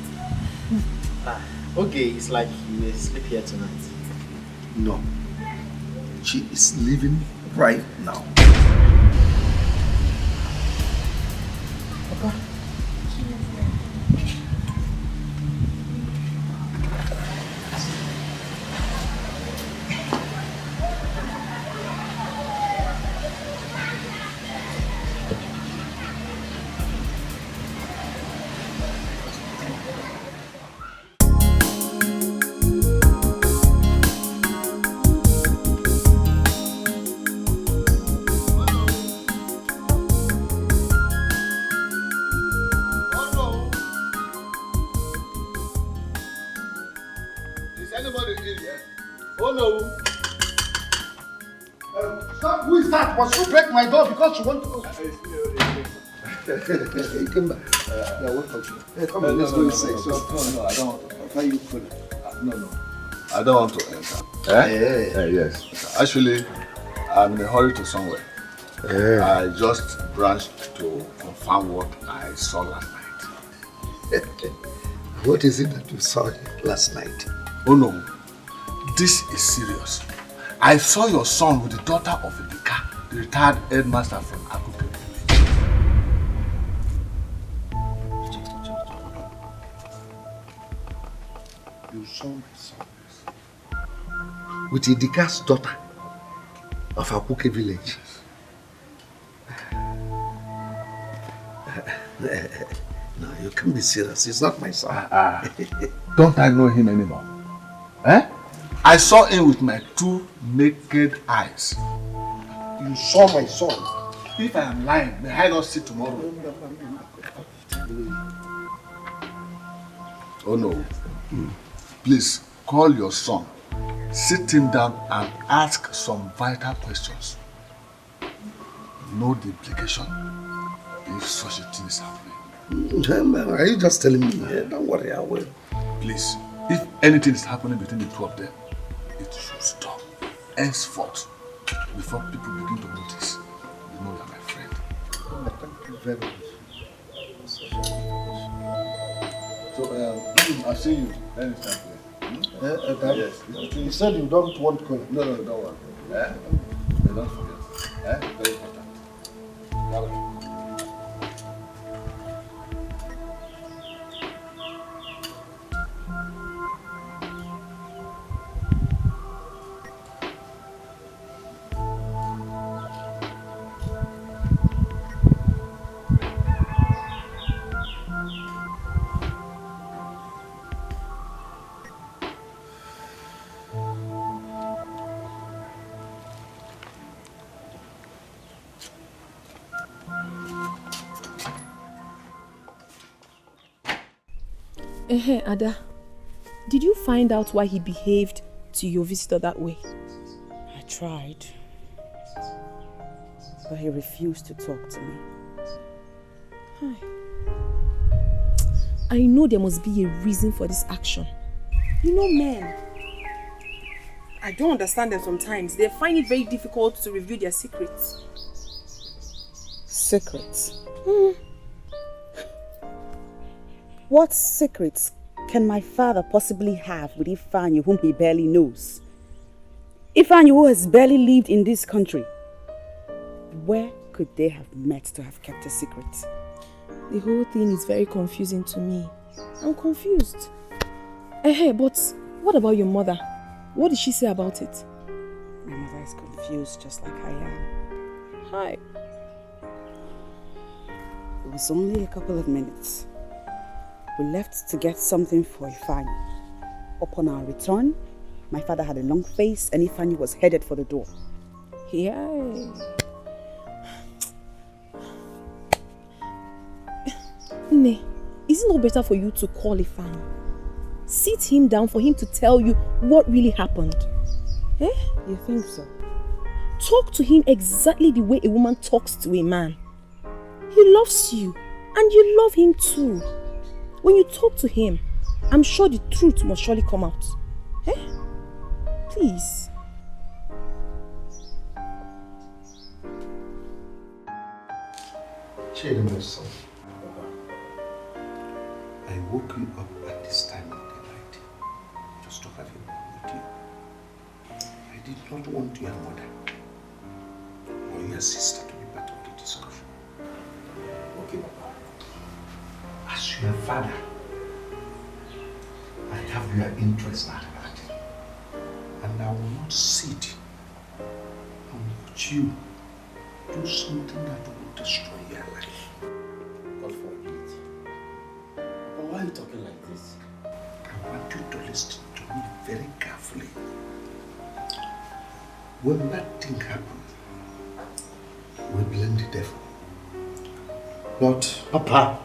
Okay, it's like you will sleep here tonight. No. She is leaving right now. Papa. Who is that? Was you break my door because you want to go? He came back. Yeah, welcome. Hey, come on, let's go inside. No, I don't want to. Why you put No. I don't want to enter. Yes. Actually, I'm in a hurry to somewhere. I just branched to confirm what I saw last night. What is it that you saw last night? Oh no, this is serious. I saw your son with the daughter of Dikeh, the retired headmaster from Akupe village. You saw my son with Dikeh's daughter of Akupe village. No, you can't be serious. He's not my son. Don't I know him anymore? I saw him with my two naked eyes. You saw my son? If I am lying, may I not see tomorrow? Oh no. Please, call your son. Sit him down and ask some vital questions. Know the implication if such a thing is happening. Are you just telling me? Don't worry, I will. Please, if anything is happening between the two of them, it should stop. Henceforth, before people begin to notice, you know you're my friend. Thank you very much. So, I'll see you anytime. Yes. You said you don't want color. No, don't worry. Don't forget. Very important. Bye. Ada, did you find out why he behaved to your visitor that way? I tried. But he refused to talk to me. Hi. I know there must be a reason for this action. You know men. I don't understand them sometimes. They find it very difficult to reveal their secrets. Secrets? What secrets can my father possibly have with Ifeanyi whom he barely knows? Ifeanyi who has barely lived in this country. Where could they have met to have kept a secret? The whole thing is very confusing to me. I'm confused. But what about your mother? What did she say about it? My mother is confused just like I am. Hi. It was only a couple of minutes. We left to get something for Ifeanyi. Upon our return, my father had a long face and Ifeanyi was headed for the door. Yay. Ne, is it not better for you to call Ifeanyi? Sit him down for him to tell you what really happened. You think so? Talk to him exactly the way a woman talks to a man. He loves you and you love him too. When you talk to him, I'm sure the truth must surely come out. Please. Chidimeso, I woke you up at this time of the night just to have a word with you. I did not want your mother or your sister to be part of the discussion. Okay, Papa. As your father, I have your interest at heart, and I will not sit and watch you do something that will destroy your life. God forbid. But why are you talking like this? I want you to listen to me very carefully. When that thing happened, we blame the devil. But Papa,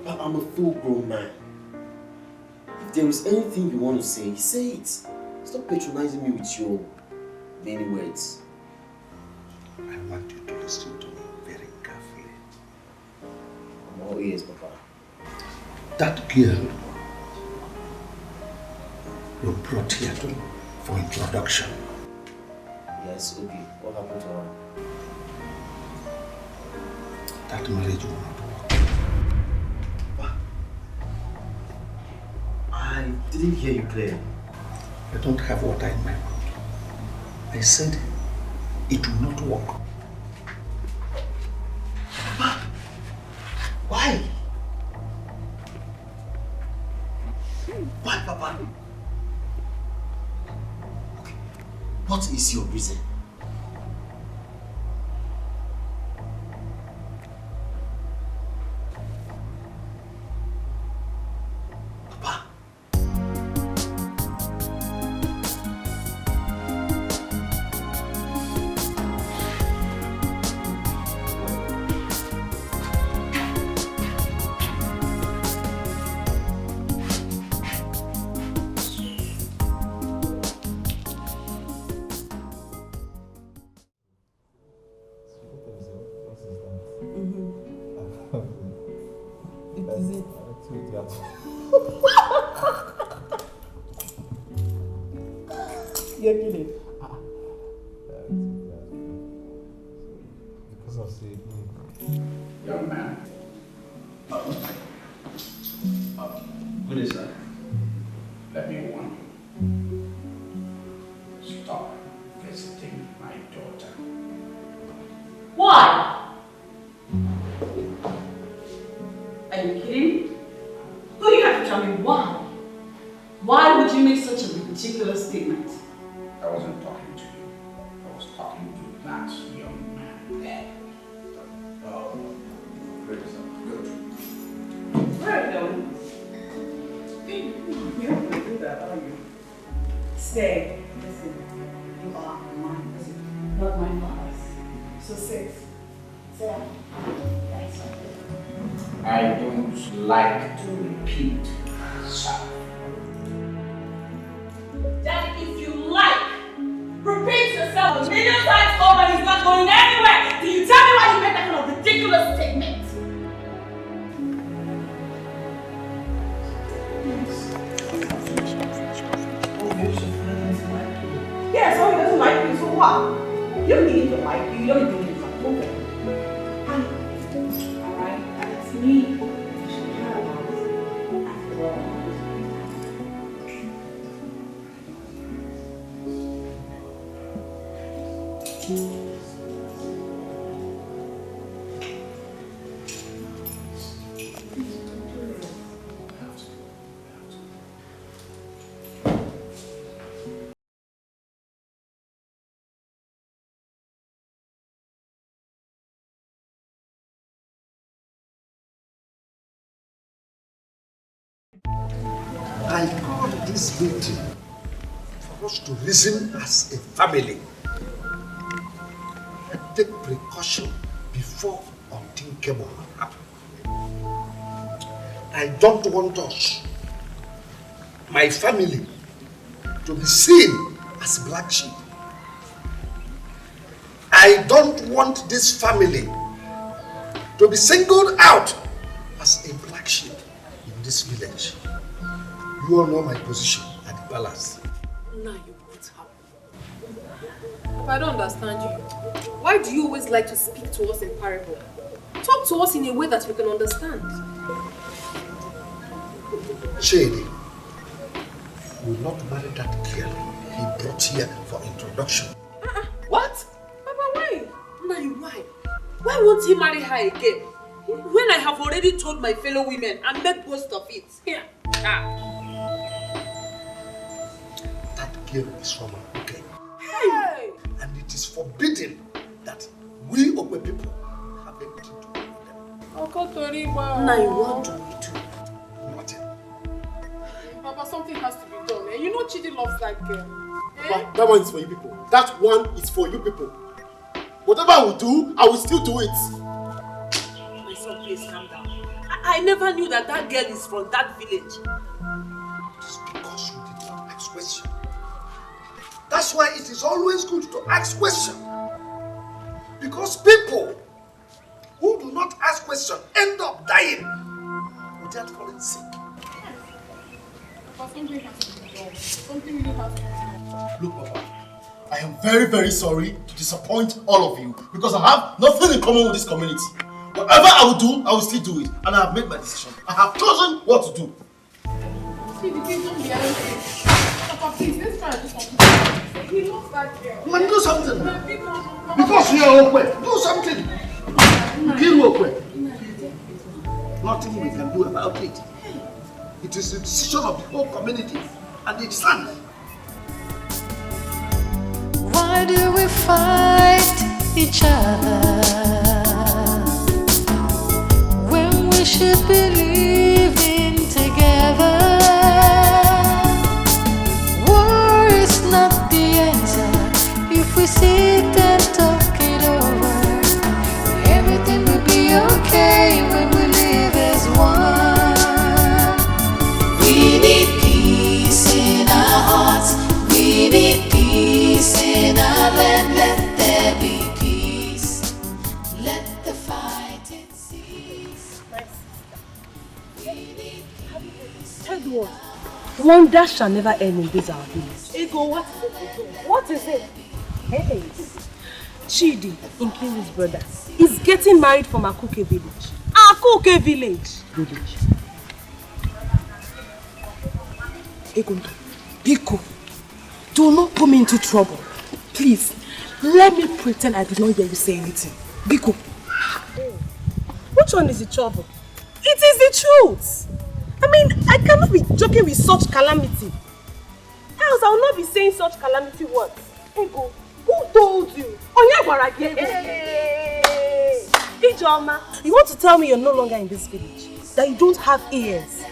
I'm a full-grown man. If there is anything you want to say it. Stop patronizing me with your many words. I want you to listen to me very carefully. I'm all ears, Papa. That girl you brought here for introduction. Yes, okay. What happened to her? That marriage will not work. I didn't hear you clearly. I don't have water in my mouth. I said it will not work. Papa, why? Why, Papa? Okay, what is your reason? You're kidding. Because of the young man. What is that? Let me warn you. Stop visiting my daughter. Why? Are you kidding? Who do you have to tell me why? Why would you make such a ridiculous statement? I wasn't talking to you. I was talking to that young man there. Oh, good. Where are you going? You're not going to do that, are you? Stay. Listen, you are mine. Listen, not my father's. So sit. Sit down. Thanks. I don't like to repeat myself. Daddy, if you like, repeat yourself a million times over, he's not going anywhere. Do you tell me why you made that kind of ridiculous statement? Yes, oh, he doesn't like you, so what? You don't need to like you, you don't need to approve it. Alright, that's me. You should care about it. After all. I called this meeting for us to reason as a family and take precaution before unthinkable happens. I don't want us, my family, to be seen as black sheep. I don't want this family to be singled out as a black sheep in this village. You all know my position at the palace. Now you won't happen. But I don't understand you. Why do you always like to speak to us in parable? Talk to us in a way that we can understand. Shady will not marry that girl he brought here for introduction. What? Papa, why? Now why? Why won't he marry her again? When I have already told my fellow women and made most of it. Here. That girl is from Dikeh. Hey! And it is forbidden that we Okwe people have anything to do with them. Now what do we do? Nothing. Papa, something has to be done. You know Chidi loves that girl. Papa, that one is for you people. That one is for you people. Whatever I will do, I will still do it. My son, please calm down. I never knew that that girl is from that village. It's because you did not ask questions. That's why it is always good to ask questions. Because people who do not ask questions end up dying without falling sick. Papa, something has to be done. Something really has to be done. Look, Papa, I am very, very sorry to disappoint all of you because I have nothing in common with this community. Whatever I will do, I will still do it. And I have made my decision. I have chosen what to do. See, the kids don't be angry. Papa, please, let's try and do something. He loves that girl. Man, do something. Because you are Okwe, do something. Kill Okwe. Nothing we can do about it. It is the decision of the whole community, and it stands. Why do we fight each other when we should be living together? War is not the answer if we sit and talk it over. Everything will be okay when we live as one. We need peace in our hearts. We need peace in our land. Let there be peace. Let the fighting cease. Edward, wonder shall never end in this our village. Ego, what is it? What is it? Hey, Chidi, Nkiru's brother, is getting married from Akuke village. Akuke village. Ego, Biko, do not put me into trouble. Please, let me pretend I did not hear you say anything. Biko. Which one is the trouble? It is the truth. I mean, I cannot be joking with such calamity. Else I will not be saying such calamity words. Ego, who told you? Hey. Ijoma, you want to tell me you're no longer in this village? That you don't have ears?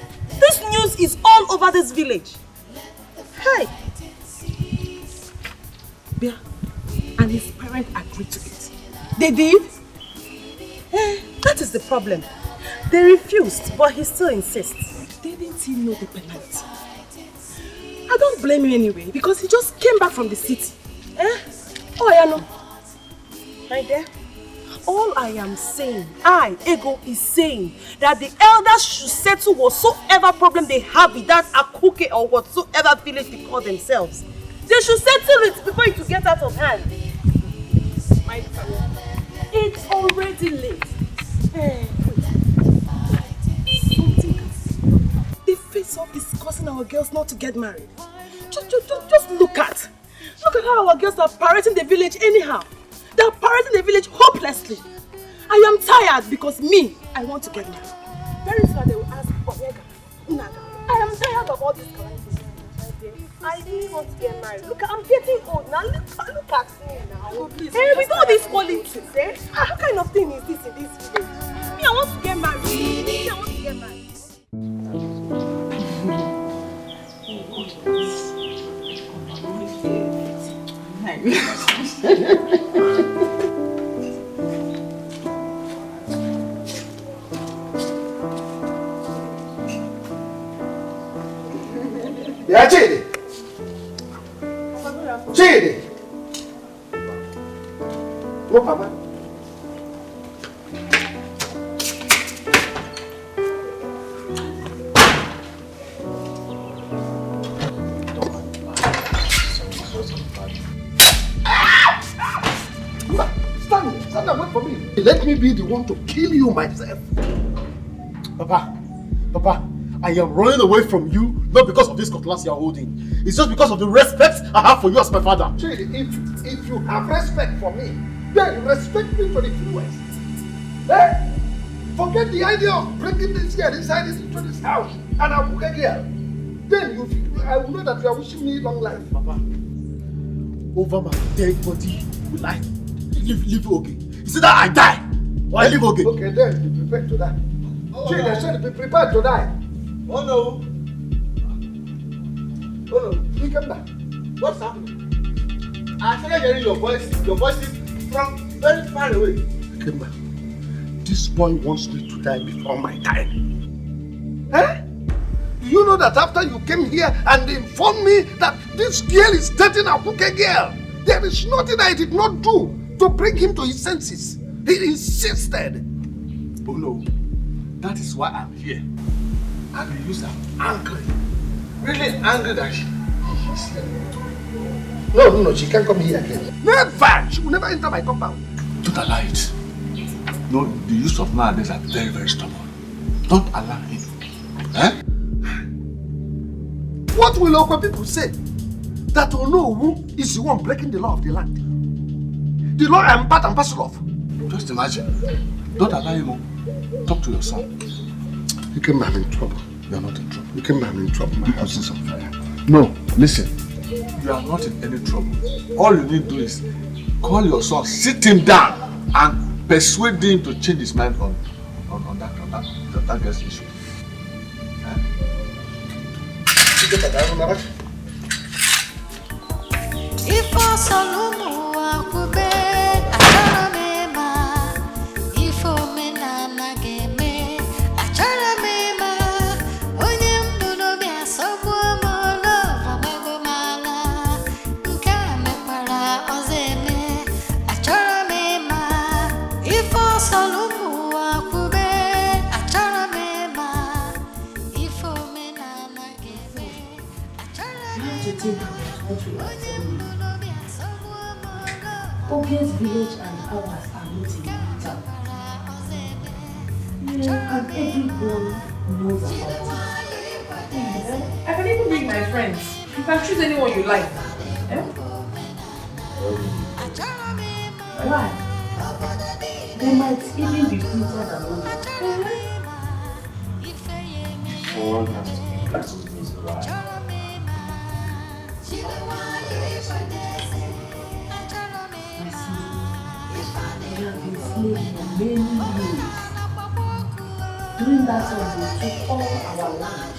This news is all over this village. Hey! Bia, and his parents agreed to it. They did? That is the problem. They refused, but he still insists. Didn't he know the penalty? I don't blame him anyway, because he just came back from the city. Eh? Oh, I know. Right there. All I am saying, Ego, is saying that the elders should settle whatsoever problem they have with that Akuke or whatsoever village they call themselves. They should settle it before it will get out of hand. My dear, it's already late. Hey. The face of discussing our girls not to get married. Just look at how our girls are parading the village anyhow. They are parading the village hopelessly. I am tired because I want to get married. Very soon they will ask, Omega, Naga. I am tired of all this calamities. I really want to get married. Look, I'm getting old now. Look at me now. Oh, please, hey, with all these politics, eh? What kind of thing is this in this village? Me, I want to get married. Me, I want to get married. Yeah, Chidi. Chidi. No, Papa. Stand and wait for me. Let me be the one to kill you myself. Papa, I am running away from you, not because of this cutlass you are holding. It's just because of the respect I have for you as my father. Chidi, if you have respect for me, then respect me to the fullest. Eh? Forget the idea of bringing this girl inside into this house and I'll cook a girl. Then I will know that you are wishing me long life. Papa, over my dead body, will I live okay? Is it that I die or I live okay? Okay, then be prepared to die. Chidi, I said be prepared to die. Oh no. Oh no, you come back. What's happening? I started hearing your voice. Your voice is from very far away. Kimba, this boy wants me to die before my time. Eh? Do you know that after you came here and informed me that this girl is dating a Kuke girl, there is nothing I did not do to bring him to his senses. He insisted. Oh no, that is why I'm here. And you use her angry. Really angry that she No, she can't come here again. Never! She will never enter my compound. Don't allow it. No, the youth of nowadays are very, very stubborn. Don't allow him. Eh? What will local people say? That Onowu is the one breaking the law of the land. The law I am part and parcel of. Just imagine. Don't allow him. Talk to your son. You came I'm in trouble. You are not in trouble. You came I'm in trouble. My house is on fire. No, listen. You are not in any trouble. All you need to do is call your son, sit him down, and persuade him to change his mind on that girl's issue. If I salumu akube achara mema, if o mena nageme achara mema, onye mbuno bi asobu amolo ramago mala, nkame para ozeme achara mema. If I salumu akube achara mema, if o mena nageme achara mema. Obia's village and ours are not in town. And everyone knows about it. I can even bring my friends. You can choose anyone you like. Eh? Why? They might even be prettier than us. One has to be class with his wife. They have been slaves for many years. During that time, they took all our land,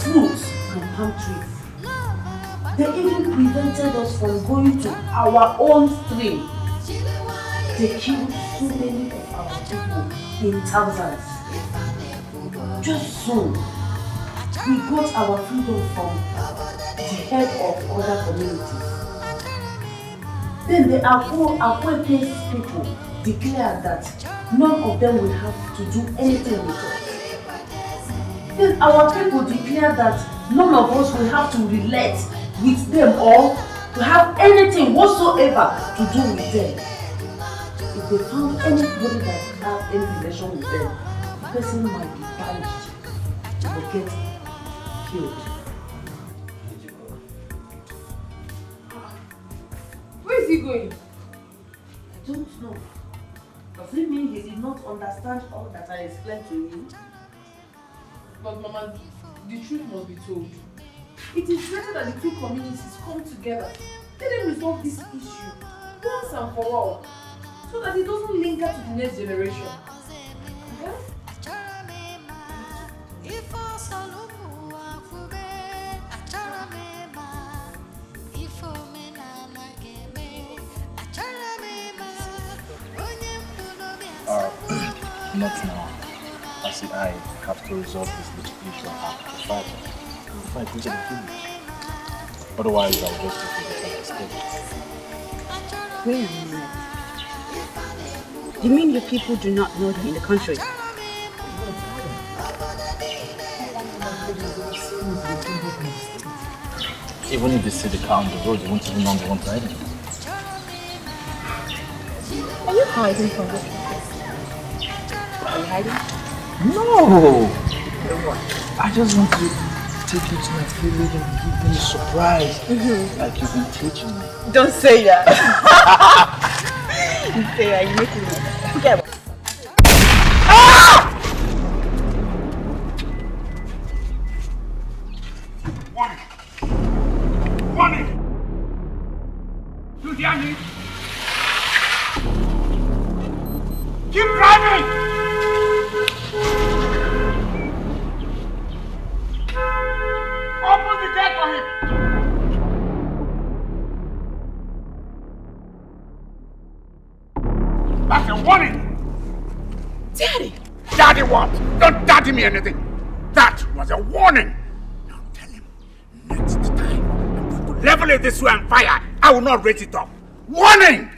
fruits and palm trees. They even prevented us from going to our own stream. They killed so many of our people in thousands. just so we got our freedom from the head of other communities. Then the appointed people declared that none of them will have to do anything with us. Then our people declared that none of us will have to relate with them or to have anything whatsoever to do with them. If they found anybody that have any relation with them, the person might be banished or get killed. Where is he going? I don't know. Does it mean he did not understand all that I explained to you? But Mama, the truth must be told. It is better that the two communities come together. Let them resolve this issue once and for all, so that it doesn't linger to the next generation. Okay? Not now. I see I have to resolve this litigation I have with the father. If I do something, otherwise I'll just have to get escape. Wait a minute. You mean your people do not know him in the country? Even if they see the car on the road, they won't even know the one driving. Are you hiding from the people? Are you hiding? No! I just want to take you to my village and give them a surprise. Like you've been teaching me. Don't say that. You say that, you make me forget about it. Warning! You hear me? Keep driving! Open the gate for him! That's a warning! Daddy! Daddy what? Don't daddy me anything! That was a warning! Now tell him, next time I'm going to level it this way and fire. I will not raise it up. Warning!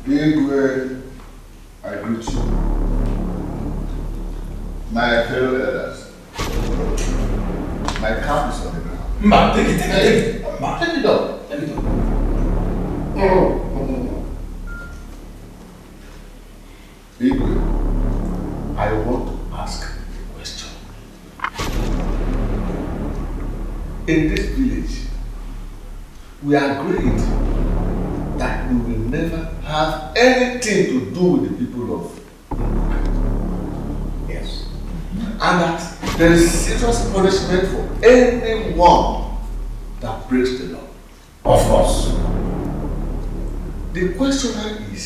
Igwe, I greet you. My fellow elders. My cap is on the ground. Ma, take it. Ma, take it up. Take it up. Igwe, I want to ask a question. In this village, we agreed that we will never have anything to do with the people of. Yes. And that there is serious punishment for anyone that breaks the law. Of course. The question is,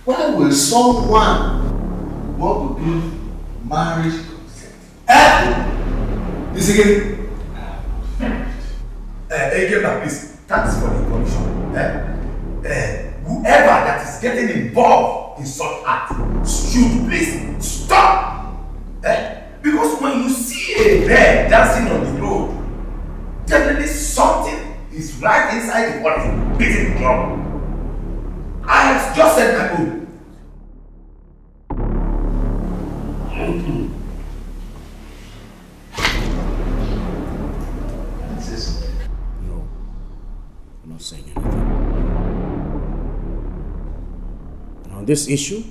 why will someone want to give marriage consent? This again. Again, please. Thanks for the information. Whoever that is getting involved in such act should please stop. Because when you see a bear dancing on the road, definitely something is right inside the body beating the drum. I have just said my own. No, I'm not saying anything. And on this issue,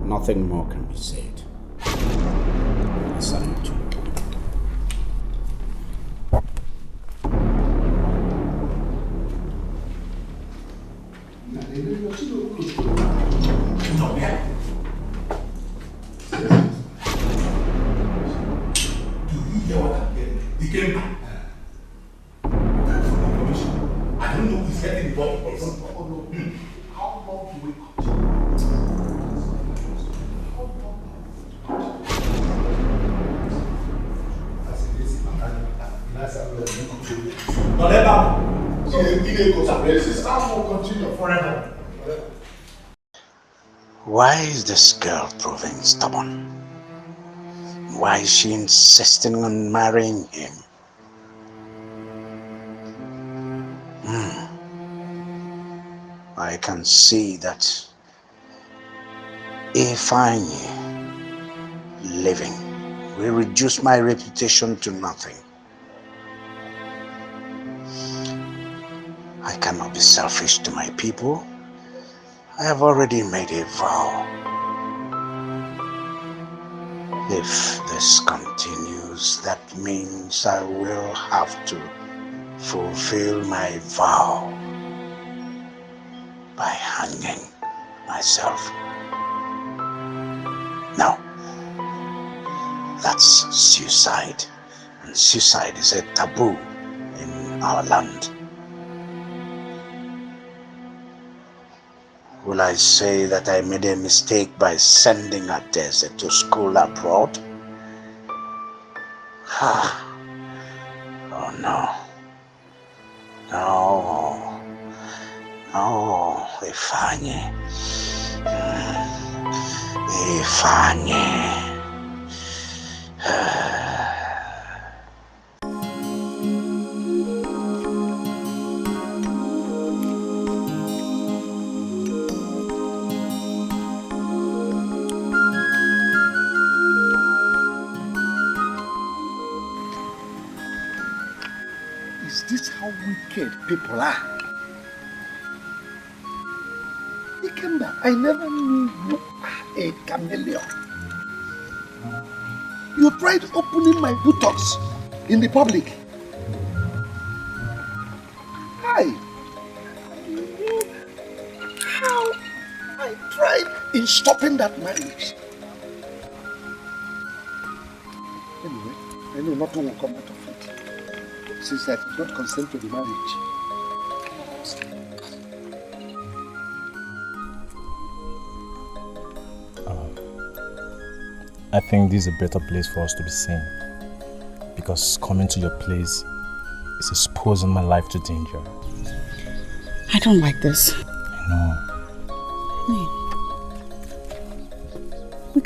nothing more can be said. I salute you. No, yeah. Do you hear what I'm hearing? He came back. Thanks for the information. I don't know who's getting involved in this. How long do we continue? Ini Edo's praises. I will continue forever. Why is this girl proving stubborn? Why is she insisting on marrying him? I can see that Ifeanyi living will reduce my reputation to nothing. I cannot be selfish to my people. I have already made a vow. If this continues, that means I will have to fulfill my vow by hanging myself. No, that's suicide. And suicide is a taboo in our land. Will I say that I made a mistake by sending Adeze to school abroad? Oh no. No. No, Ifeanyi. Ifeanyi. Is this how wicked people are? Ikemba, I never knew you are a chameleon. You tried opening my buttocks in the public. Hi. How I tried in stopping that marriage. Anyway, I know nothing will come out of it, since I did not consent to the marriage. I think this is a better place for us to be seen, because coming to your place is exposing my life to danger. I don't like this. I know. We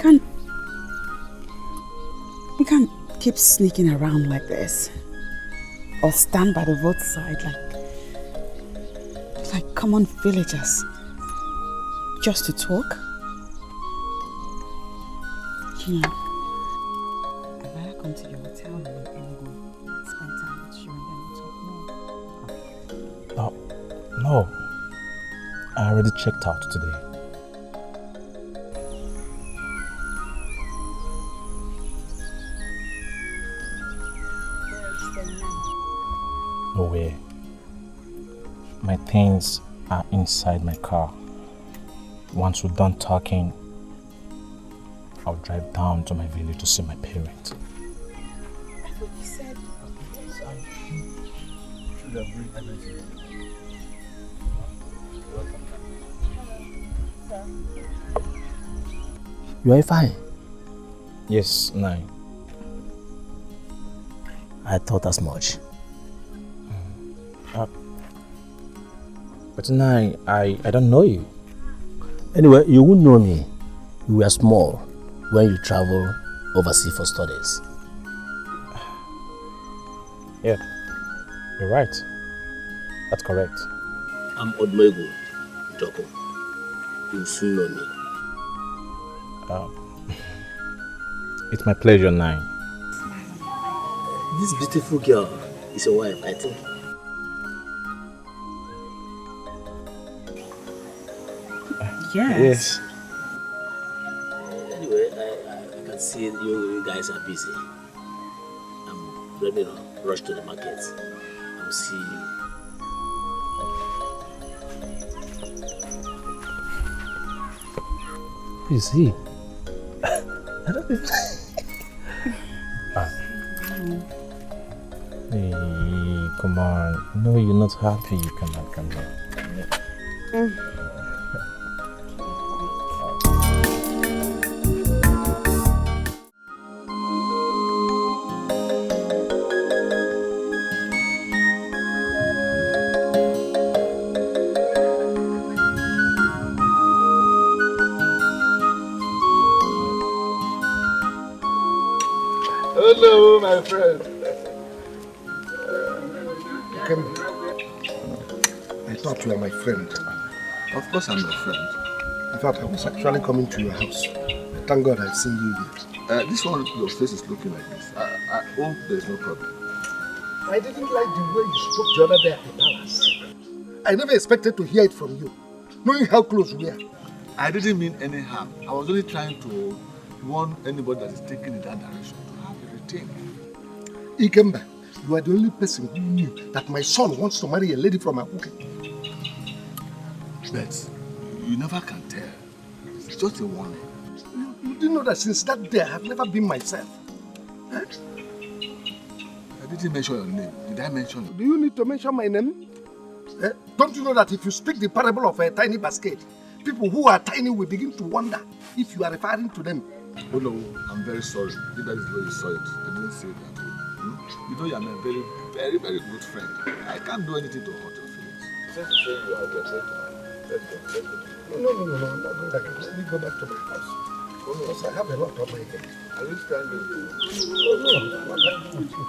can't keep sneaking around like this, or stand by the roadside like common villagers, just to talk. You know, I'd rather come to your hotel room and go spend time with you and then we'll talk more. No, I already checked out today. Nowhere. My things are inside my car. Once we're done talking, I'll drive down to my village to see my parents. I thought you said... You are fine? Yes, 9. I thought as much. But 9, I don't know you. Anyway, you wouldn't know me. You were small when you travel overseas for studies. Yeah, you're right. That's correct. I'm Odmego Joko. You'll soon know me. It's my pleasure, 9. This beautiful girl is your wife, I think. Yes. Anyway, I can see you guys are busy. Let me rush to the market. I'll see you. Who is he? I don't even... Hey, come on. No, you're not happy. You cannot come here. Hello, my friend. I thought you were my friend. Of course I'm your friend. In fact, I was actually coming to your house. Thank God I've seen you here. This one, your face is looking like this. I hope there's no problem. I didn't like the way you spoke the other day at the palace. I never expected to hear it from you, knowing how close we are. I didn't mean any harm. I was only trying to warn anybody that is taking in that direction to have a rethink. Ikemba, you are the only person who knew that my son wants to marry a lady from Abuke. But you never can tell. It's just a warning. You didn't know that since that day I have never been myself. Huh? I didn't mention your name. Did I mention it? Do you need to mention my name? Don't you know that if you speak the parable of a tiny basket, people who are tiny will begin to wonder if you are referring to them? Oh no, I'm very sorry. If that is the way you saw it, I didn't say that. You know you are my very, very, very good friend. I can't do anything to hurt your feelings. Since you say you are your friend, let's go. No, I'm not going back. Let me go back to my house. Because I have a lot on my head. Are you standing? No, I'm not going with you.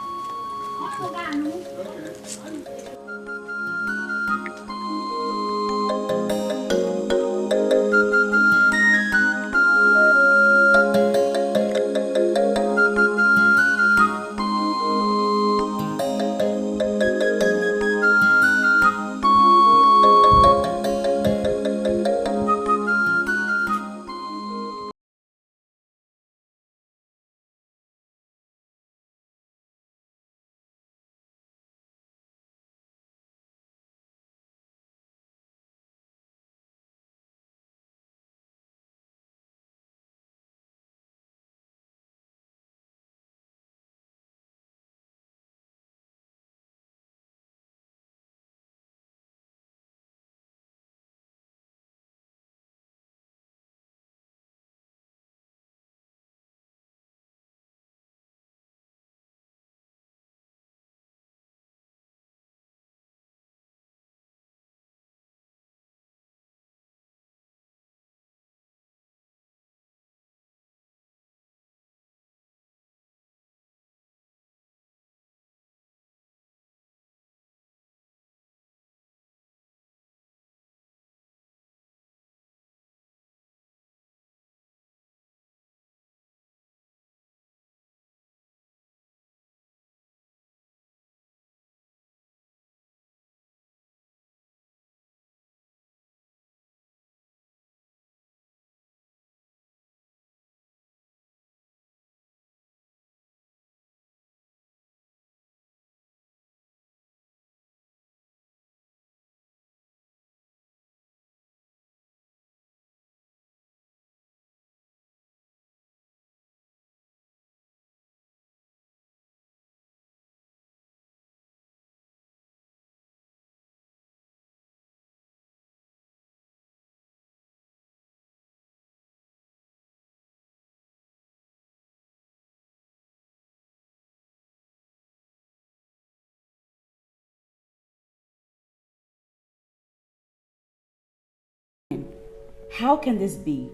How can this be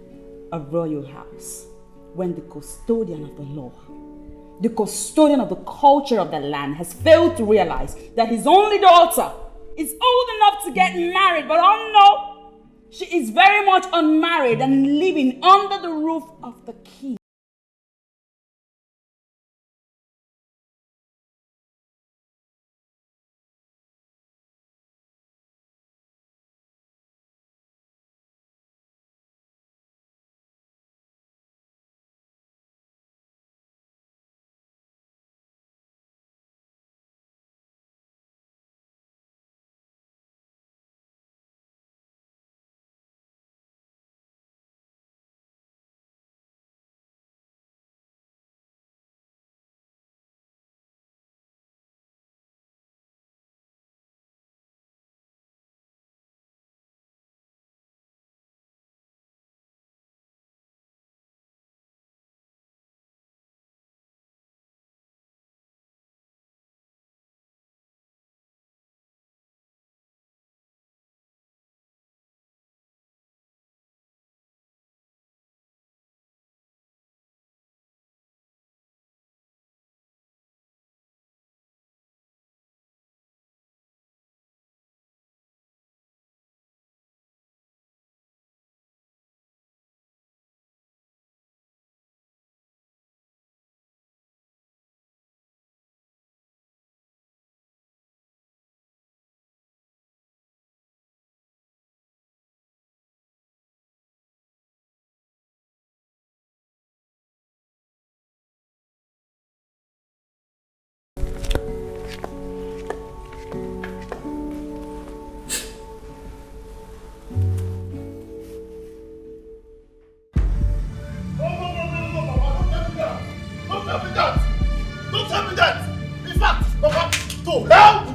a royal house when the custodian of the law, the custodian of the culture of the land, has failed to realize that his only daughter is old enough to get married, but oh no, she is very much unmarried and living under the roof of the king?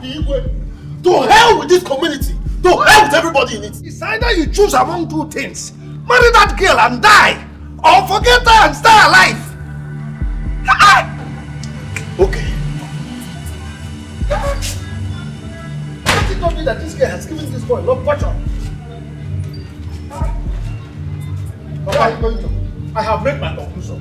the Igwe. To hell with this community. To hell with everybody in it. It's either you choose among two things. Marry that girl and die. Or forget her and stay alive. Okay. Let it not be that this girl has given this boy no torture. What are you going to? I have made my conclusion.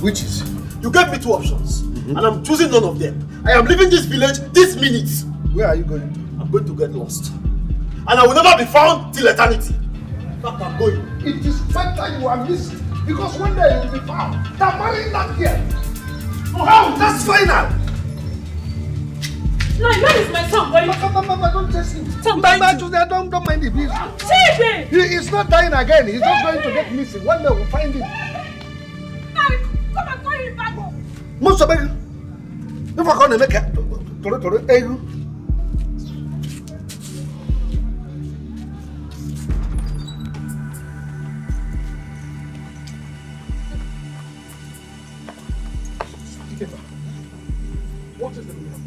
Which is? You gave me two options. And I'm choosing none of them. I am leaving this village this minute. Where are you going to? I'm going to get lost. And I will never be found till eternity. In fact, I'm going. It is better you are missing. Because one day you will be found. They're marrying that girl. Oh, how? That's final. No, that is my son, boy. Mama, don't chase him. Don't mind the business. Chase him! He is not dying again. He's just going to get missing. One day we'll find him. No, come and call him back. Most of it. If I can't make it, What is the meaning of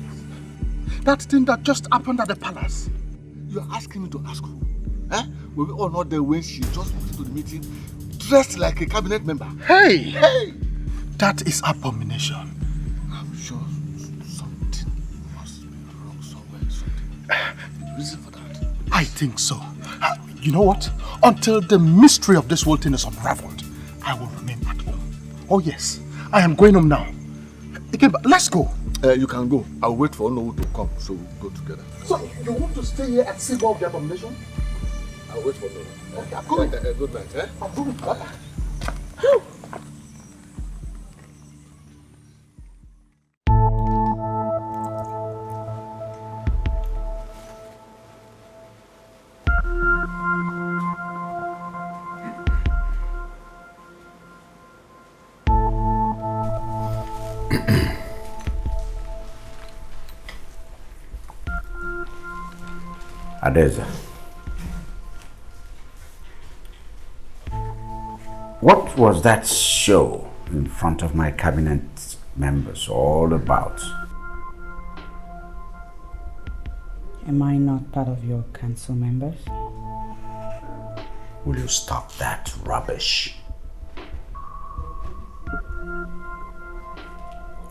this? That thing that just happened at the palace. You're asking me to ask who? Eh? Were we all not there when she just walked into the meeting dressed like a cabinet member? Hey! That is abomination. I'm sure something must be wrong somewhere. Something. Reason for that? I think so. You know what? Until the mystery of this whole thing is unraveled, I will remain at home. Oh yes, I am going home now. Again, let's go. You can go. I'll wait for Nollywood to come, so we'll go together. So, you want to stay here and see more of the abomination? I'll wait for Nollywood. Okay, I'm going. Good night, eh? I'm going. Bye-bye. Adeza, what was that show in front of my cabinet members all about? Am I not part of your council members? Will you stop that rubbish?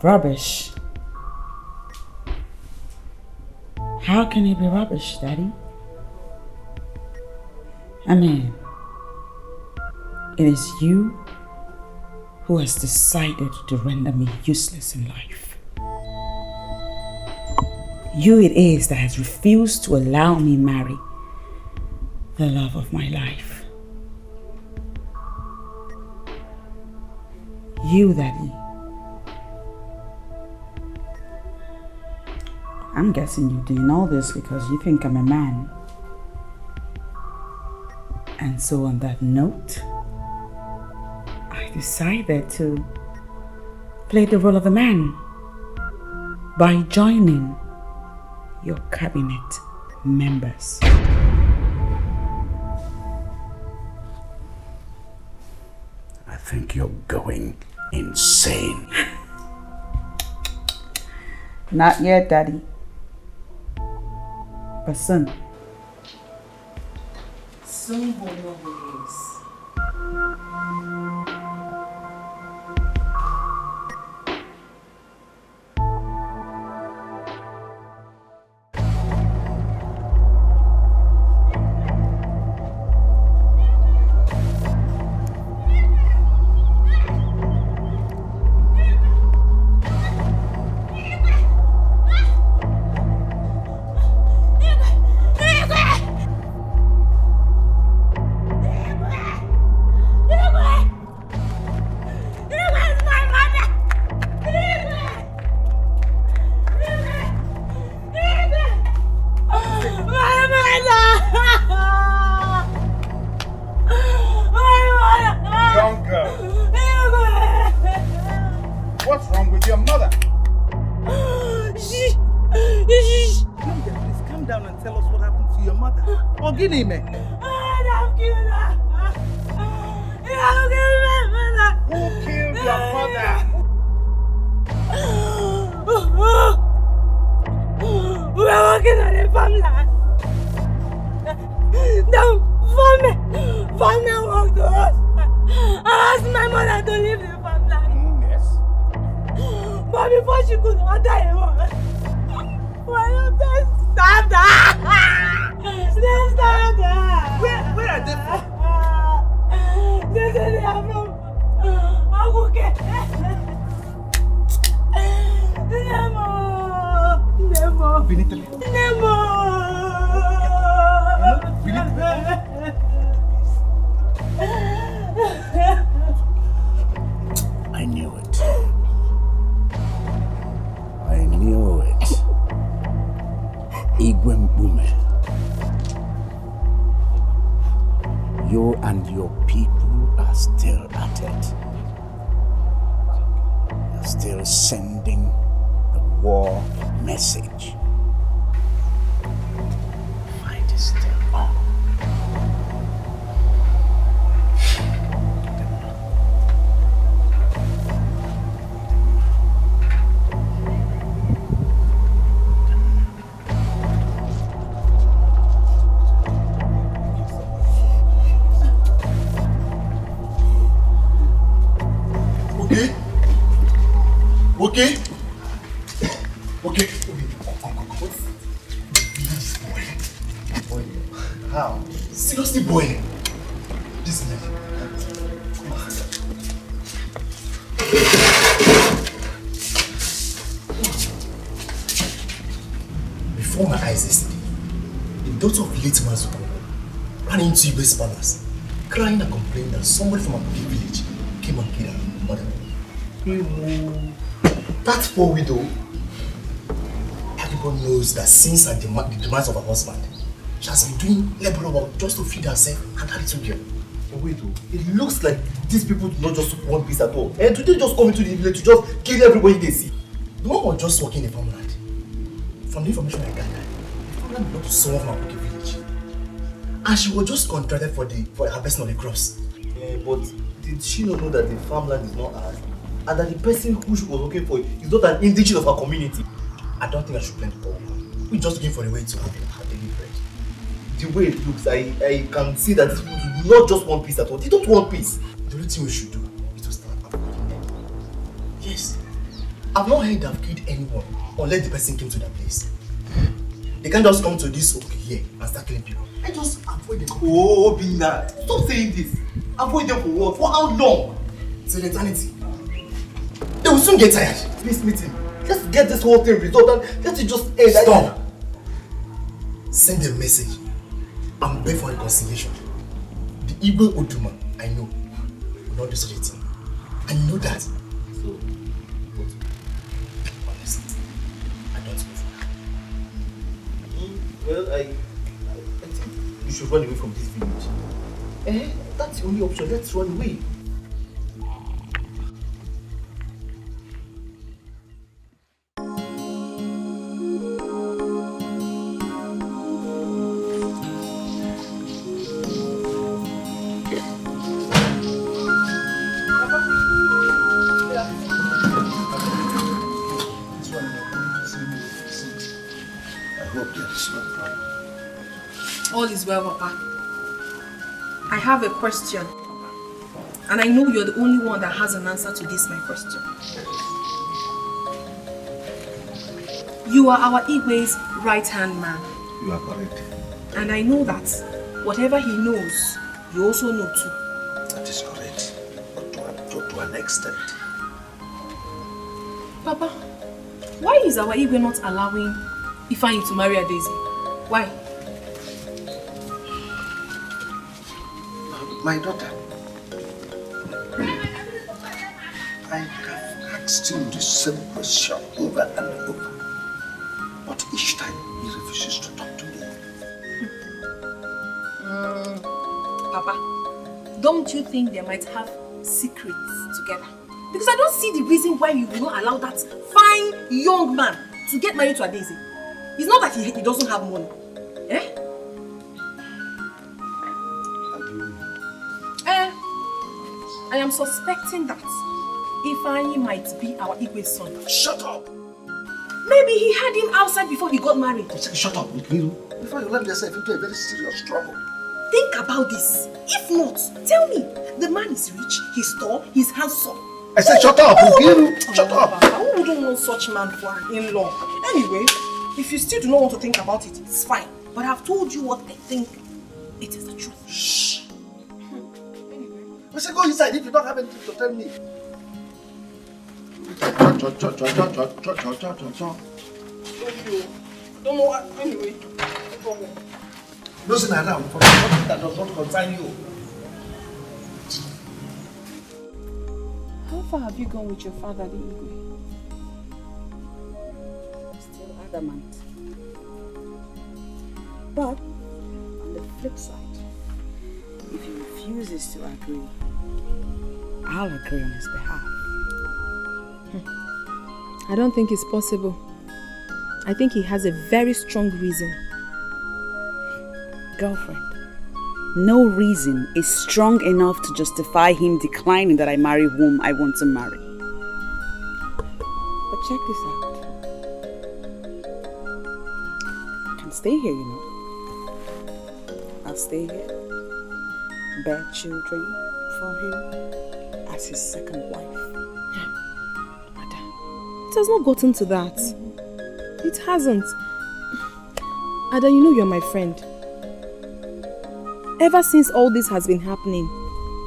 Rubbish? How can it be rubbish, Daddy? I mean, it is you who has decided to render me useless in life. You it is that has refused to allow me marry the love of my life. You, Daddy. I'm guessing you're doing all this because you think I'm a man. And so on that note, I decided to play the role of a man by joining your cabinet members. I think you're going insane. Not yet, Daddy. But soon. Soon we'll know who he is. Where beneath me. I knew it. I knew it. Igwe Mbume. You and your people are still at it. You're still sending the war message. Fight is still on. Okay? Okay? Boy, how? Seriously, boy. This man. Before my eyes yesterday, the daughter of late Mazuko ran into Igwe's palace, crying and complaining that somebody from a village came and killed her mother. That poor widow, everyone knows that since the demise of her husband, she has been doing labor work just to feed herself and her little girl. But wait, it looks like these people do not just want peace at all. And do they just come into the village to just kill everybody they see? The one was just working in the farmland. From the information I gathered, the farmland belonged to someone from a village. And she was just contracted for her personal crops. Yeah, but did she not know that the farmland is not hers? And that the person who she was looking for is not an indigenous of our community? I don't think I should blame the poor woman. We're just looking for a way to cook her daily bread. The way it looks, I can see that these people do not just want peace at all. They don't want peace. The only thing we should do is to start avoiding them. Yes. I've not heard they've killed anyone unless the person came to that place. They can't just come to this over here and start killing people. I just avoid them. Oh, Bina, stop saying this. Avoid them for what? For how long? Till eternity. They will soon get tired. Please meet him. Let's get this whole thing resolved and let it just end. Stop! Send a message and beg for reconciliation. The Igwe Oduma, I know, will not do such a thing. I know that. So, but honestly, I don't know for Well, I think you should run away from this village. That's the only option. Let's run away. All is well, Papa. I have a question. And I know you're the only one that has an answer to this, my question. You are our Igwe's right-hand man. You are correct. And I know that whatever he knows, you also know too. That is correct. But to an extent. Papa, why is our Igwe not allowing Ifeanyi to marry Daisy? Why? My daughter, I have asked him the same question over and over. But each time he refuses to talk to me. Papa, don't you think they might have secrets together? Because I don't see the reason why you will not allow that fine young man to get married to a Daisy. It's not that he doesn't have money. Eh? I am suspecting that Ifeanyi might be our Igwe's son. Shut up! Maybe he had him outside before he got married. Shut up, Little. Before you land yourself into a very serious trouble. Think about this. If not, tell me, the man is rich, he's tall, he's handsome. I said shut up, Little. Shut up. Who wouldn't want such man for an in-law? Anyway, if you still do not want to think about it, it's fine. But I've told you what I think. It is the truth. Shh. I said go inside if you don't have anything to tell me. Don't know what. Anyway. Listen around for something that does not concern you. How far have you gone with your father, the Igwe? Still adamant. But on the flip side, if he refuses to agree, I'll agree on his behalf. I don't think it's possible. I think he has a very strong reason. Girlfriend, no reason is strong enough to justify him declining that I marry whom I want to marry. But check this out. I can stay here, you know. I'll stay here, bear children for him as his second wife. It has not gotten to that. It hasn't. Ada, you know you're my friend. Ever since all this has been happening,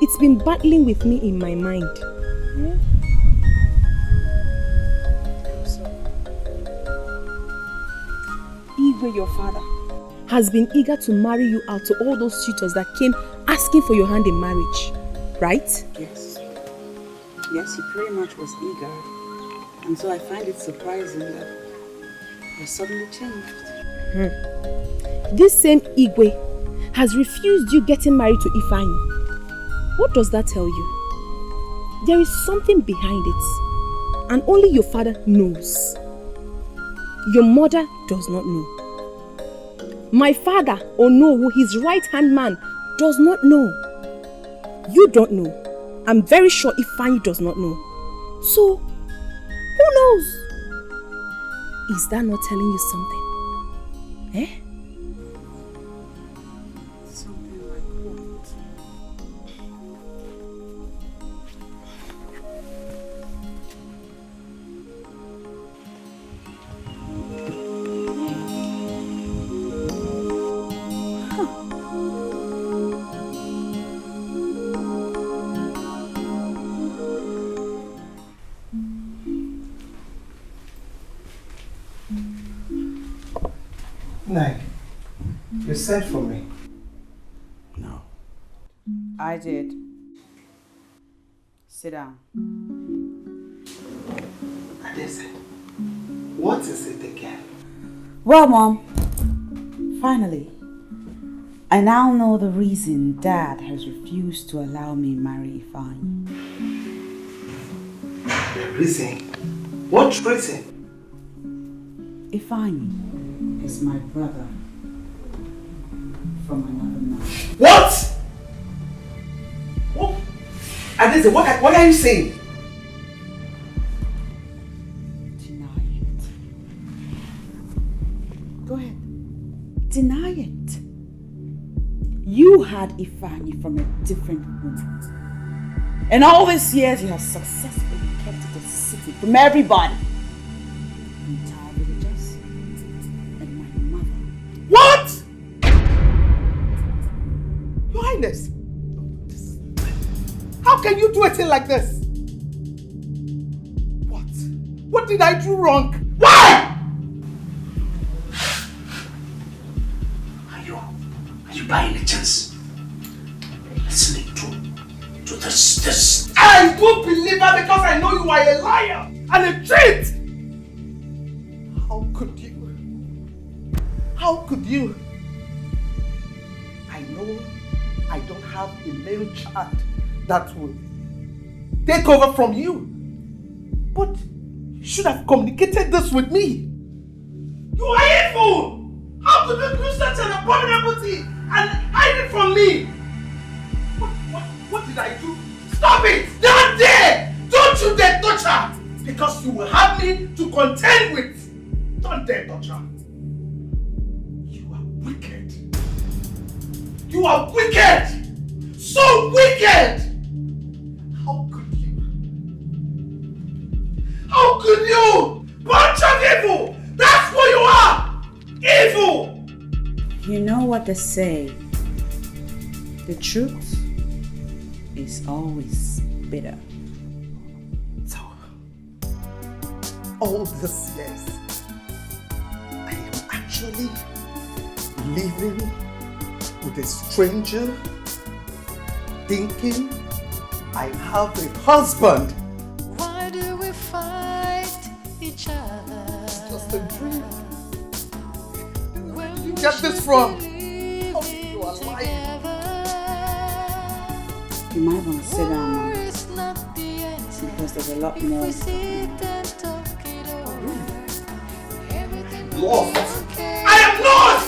it's been battling with me in my mind. Yeah? Igwe, your father, has been eager to marry you out to all those suitors that came asking for your hand in marriage, right? Yes. Yes, he pretty much was eager. And so I find it surprising that he suddenly changed. This same Igwe has refused you getting married to Ifeanyi. What does that tell you? There is something behind it, and only your father knows. Your mother does not know. My father, Onowu, his right-hand man, does not know. You don't know. I'm very sure Ifeanyi does not know. So, who knows? Is that not telling you something? Eh? Something like what? Nai, you sent for me. No. I did. Sit down. Adese, what is it again? Well, Mom, finally, I now know the reason Dad has refused to allow me marry Ifeanyi. The reason? What reason? Ifeanyi is my brother from another man. What? What? Adese, what are you saying? Deny it. Go ahead. Deny it. You had Ifeanyi from a different woman. And all these years you have successfully kept it a secret from everybody. Entire villagers and my mother. What? Your Highness, how can you do a thing like this? What? What did I do wrong? Why? Are you by any chance listening to this? I don't believe her because I know you are a liar and a cheat! How could you? How could you? I know I don't have a male child that will take over from you. But you should have communicated this with me. You are evil! How could you do such an abominable thing and hide it from me? What did I do? Stop it! Don't dare! Don't you dare touch her! Because you will have me to contend with. Don't dare touch her. You are wicked. You are wicked! So wicked! How could you? How could you? Bunch of evil! That's what you are! Evil! You know what they say. The truth is always bitter. So, all these years, I am casually living with a stranger, thinking I have a husband. Why do we fight each other? It's just a dream. Where did you get this from? How are you alive? You might want to sit down now, because there's a lot more. Lost! I am lost!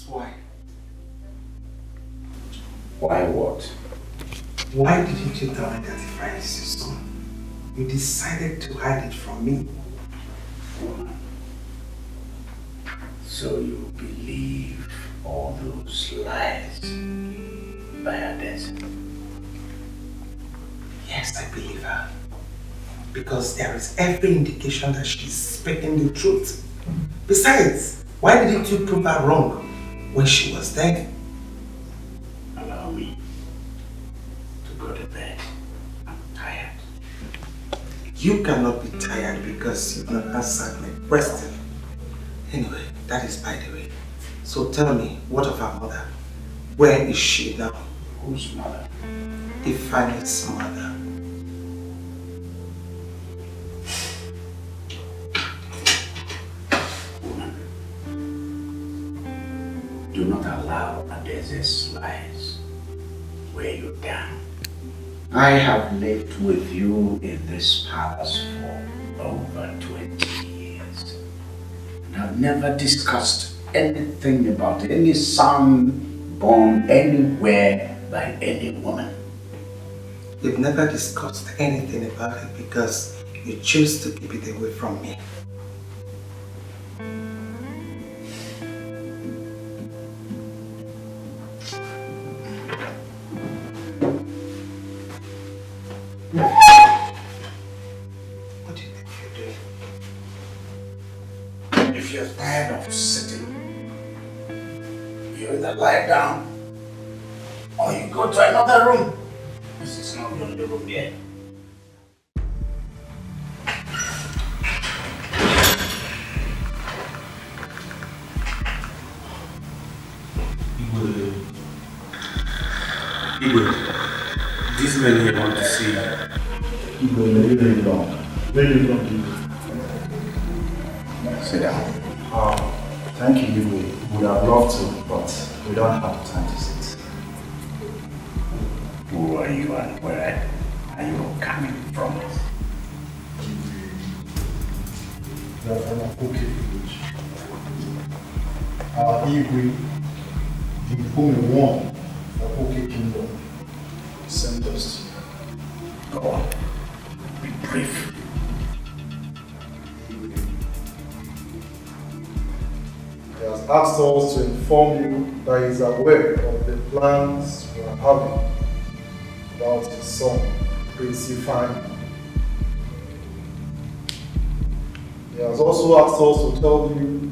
Why? Why what? Why didn't you tell me that if I is your son, you decided to hide it from me? So you believe all those lies by her death? Yes, I believe her. Because there is every indication that she's speaking the truth. Besides, why didn't you prove her wrong when she was dead? Allow me to go to bed. I'm tired. You cannot be tired because you've not answered my question. Anyway, that is by the way. So tell me, what of her mother? Where is she now? Whose mother? Ifeanyi's mother. Do not allow Adeze's lies weigh you down. I have lived with you in this palace for over 20 years. And I've never discussed anything about any son born anywhere by any woman. You've never discussed anything about it because you chose to keep it away from me. What do you think you're doing? If you're tired of sitting, you either lie down or you go to another room. This is not the only room here. Igwe, these men here want to see you. Igwe, very long. Very long. Sit down. Thank you, Igwe. We would have loved to, but we don't have time to sit. Who are you and where are you coming from? We are from Akoke village. Our Igwe, the Bumi I Akoke Kingdom, sent us to you. Go on. Be brief. He has asked us to inform you that he is aware of the plans we are having about his son, Prince Ifeanyi. He has also asked us to tell you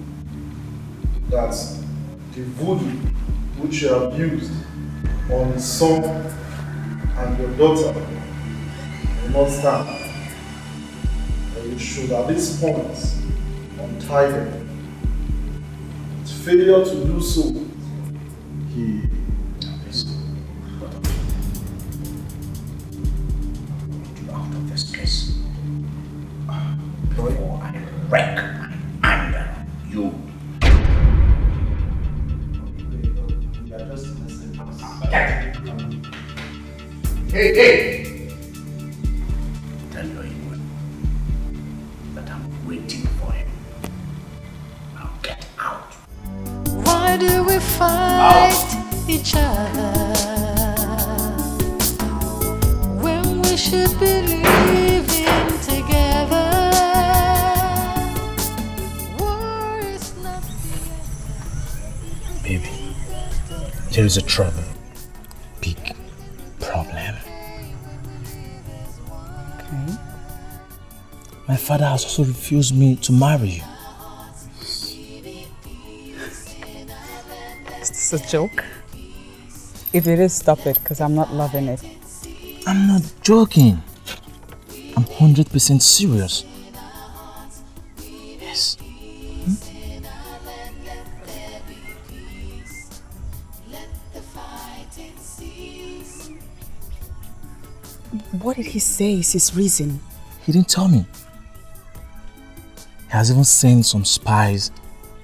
that the voodoo which you have used on his son and your daughter will not stand. And you should at this point untie them. With failure to do so, he Out of this place. Before I wreak my anger on you. Hey! Tell your Igwe that I'm waiting for him. Now get out. Why do we fight each other when we should be living together? War is not Baby, there is a trouble. Big problem. Okay. My father has also refused me to marry you. Is this a joke? If it is, stop it, because I'm not loving it. I'm not joking. I'm 100% serious. Yes. What did he say is his reason? He didn't tell me. He has even sent some spies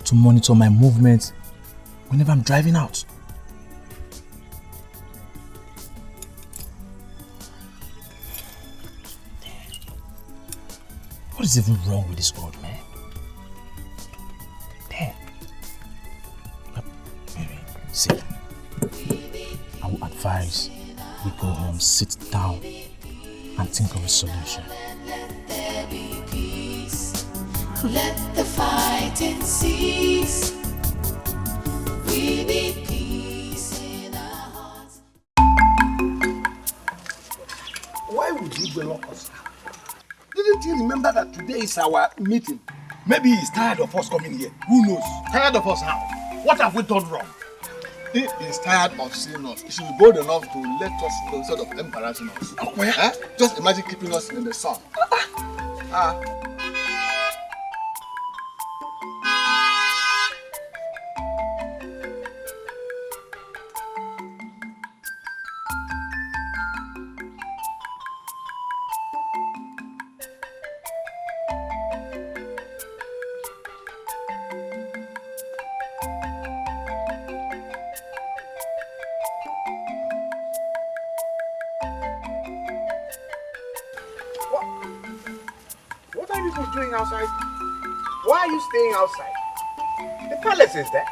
to monitor my movements whenever I'm driving out. What is even wrong with this old man? Damn. Maybe, see, I will advise we go home, sit down, and think of a solution. Let the fighting cease. We need peace in our hearts. Why would you block us out? Didn't you remember that today is our meeting? Maybe he's tired of us coming here. Who knows? Tired of us how? What have we done wrong? He is tired of seeing us. He should be bold enough to let us know instead of embarrassing us. Oh, yeah? Eh? Just imagine keeping us in the sun. What are you people doing outside? Why are you staying outside? The palace is there.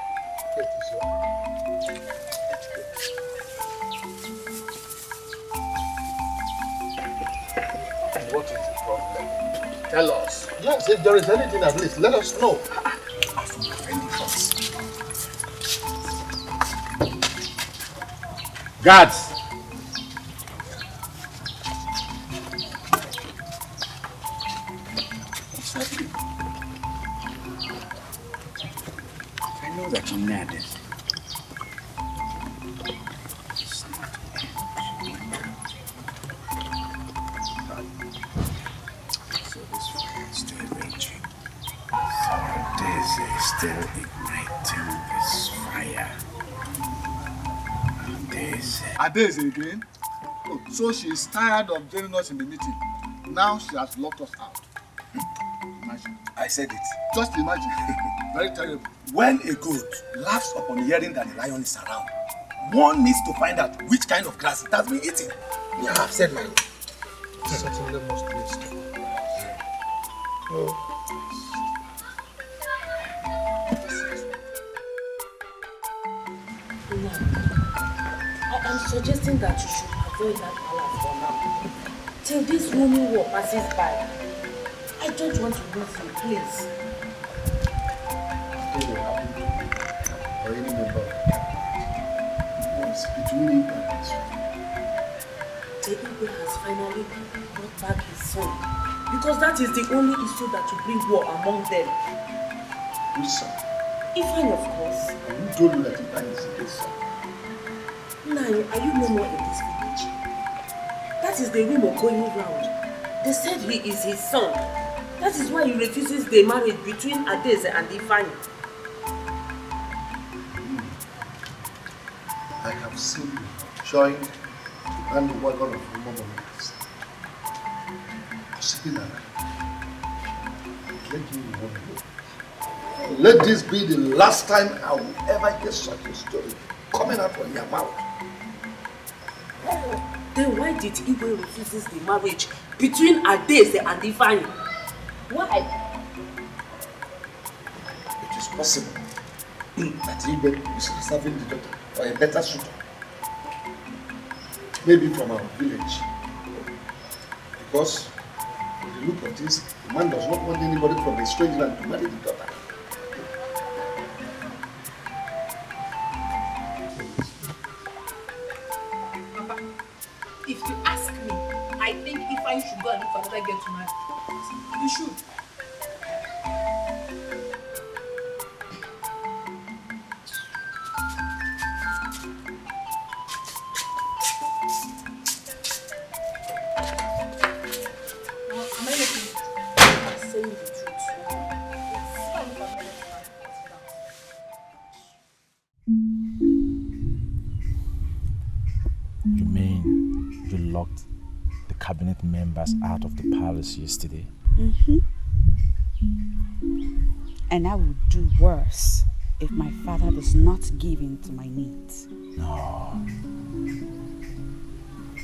What is the problem? Tell us. Yes, if there is anything at least, let us know. Guards! I know that you're mad. So this fire is still raging. This is still igniting this fire. Adeze again? Oh, so she is tired of joining us in the meeting. Now she has locked us out. Imagine. I said it. Just imagine. Very terrible. When a goat laughs upon hearing that a lion is around, one needs to find out which kind of grass it has been eating. Yeah, I've said mine. Certainly must be a step. Oh. I'm suggesting that you should avoid that palace for now. Till this roaming war passes by. I don't want to lose you, please. Or any member. It's between you and his family. The Igwe has finally brought back his son. Because that is the only issue that will bring war among them. Which son? Ifeanyi, of course. And who told you that Ifeanyi is his son? Now, are you no more in this village? That is the rumor going round. They said he is his son. That is why he refuses the marriage between Adeze and Ifeanyi. I have seen you trying to hand the wagon of rumor makers. Possibly not. Let me warn you. Let this be the last time I will ever hear such a story coming out from your mouth. Then why did Igwe refuse the marriage between Adeze and Ifeanyi? Why? It is possible that Igwe is reserving the daughter for a better suitor. Maybe from our village. Because with the look of this, the man does not want anybody from a strange land to marry the daughter. If you ask me, I think Ifeanyi should go and look for another girl to marry. You should. cabinet members out of the palace yesterday. And I will do worse if my father does not give in to my needs. No.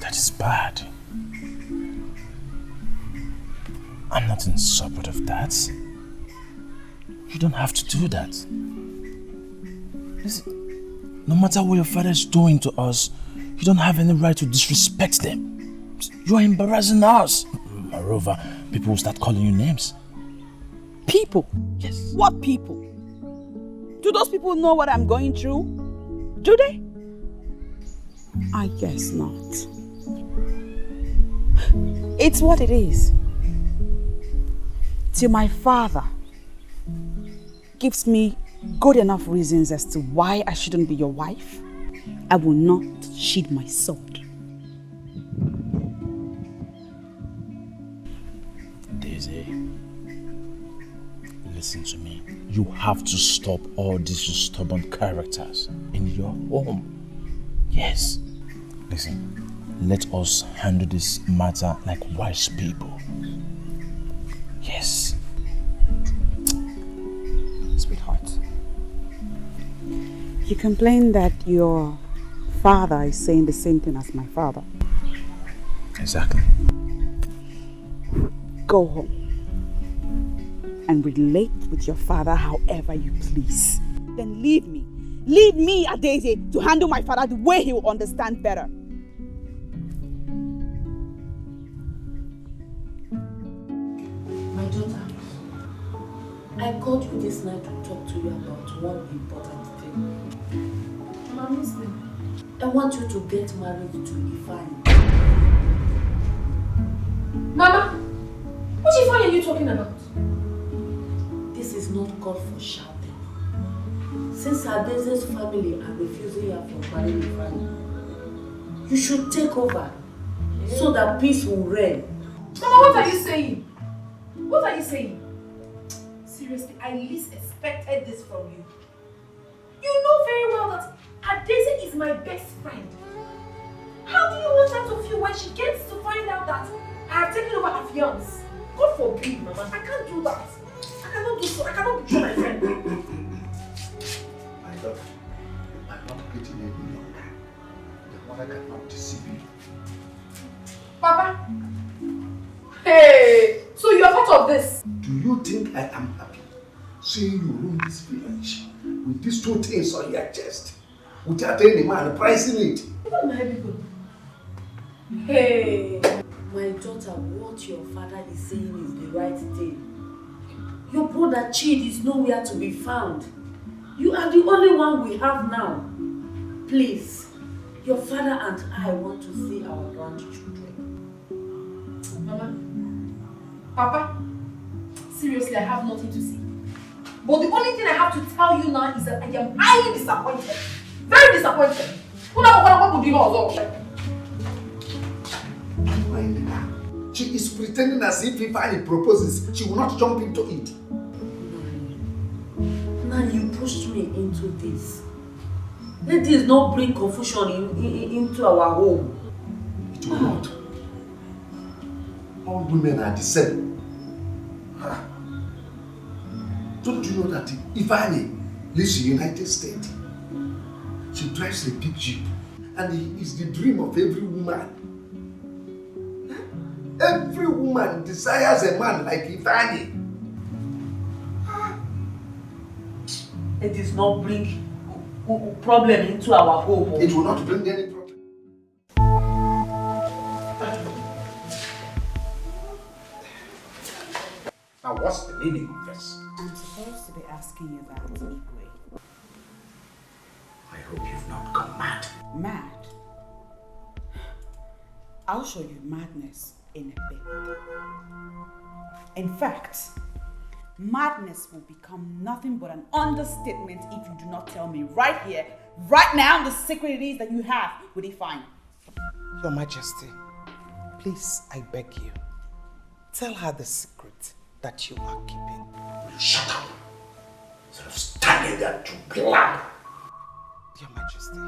That is bad. I'm not in support of that. You don't have to do that. Listen, no matter what your father is doing to us, you don't have any right to disrespect them. You are embarrassing us. Moreover, people will start calling you names. People? Yes. What people? Do those people know what I'm going through? Do they? I guess not. It's what it is. Till my father gives me good enough reasons as to why I shouldn't be your wife, I will not sheathe my sword. Daisy, listen to me. You have to stop all these stubborn characters in your home. Yes. Listen, let us handle this matter like wise people. Yes. Sweetheart, you complain that your father is saying the same thing as my father. Exactly. Go home and relate with your father however you please. Then leave me. Leave me, Adeze, to handle my father the way he will understand better. My daughter, I called you this night to talk to you about one important thing. Mom, listen. I want you to get married to Ifeanyi. Mama, what Ifeanyi are you talking about? This is not called for shouting. Since Adeze's family are refusing her from marrying Ifeanyi, you should take over so that peace will reign. Mama, what are you saying? What are you saying? Seriously, I least expected this from you. You know very well that Adeze is my best friend. How do you want her to feel when she gets to find out that I have taken over her fiance? God forbid, Mama. I can't do that. I cannot do so. I cannot betray my friend. My daughter, you are not getting any younger. The mother cannot deceive you. Papa. Hey, so you are part of this? Do you think I am happy seeing you ruin this village with these two things on your chest without any man pricing it? What am I people? Hey. My daughter, what your father is saying is the right thing. Your brother Chid is nowhere to be found. You are the only one we have now. Please, your father and I want to see our grandchildren. Mama, Papa, seriously, I have nothing to say. But the only thing I have to tell you now is that I am highly disappointed. Very disappointed. She is pretending as if Ifeanyi proposes, she will not jump into it. Now you pushed me into this. Let this not bring confusion into our home. It will not. All women are the same. Don't you know that Ifeanyi lives in the United States? She drives a big jeep and he is the dream of every woman. Every woman desires a man like Ifeanyi. It does not bring problem into our home. It will not bring any problem. Now, what's the meaning of this? I'm supposed to be asking you that, Igwe. I hope you've not gone mad. Mad? I'll show you madness in a bit. In fact, madness will become nothing but an understatement if you do not tell me right here, right now, the secret it is that you have with Ifeanyi. Your Majesty, please, I beg you, tell her the secret that you are keeping. Will you shut up? Instead of standing there to blab. Your Majesty,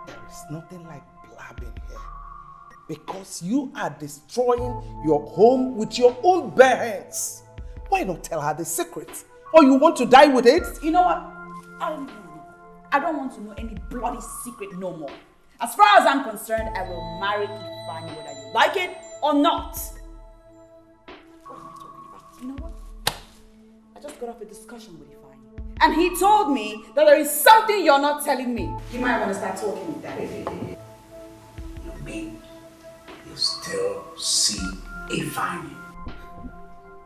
there is nothing like blabbing here. Because you are destroying your home with your own bare hands. Why not tell her the secret? Or you want to die with it? You know what? I don't want to know any bloody secret no more. As far as I'm concerned, I will marry Ifeanyi whether you like it or not. What am I talking about? You know what? I just got off a discussion with Ifeanyi. And he told me that there is something you're not telling me. You might want to start talking with that. You mean you still see Ifeanyi?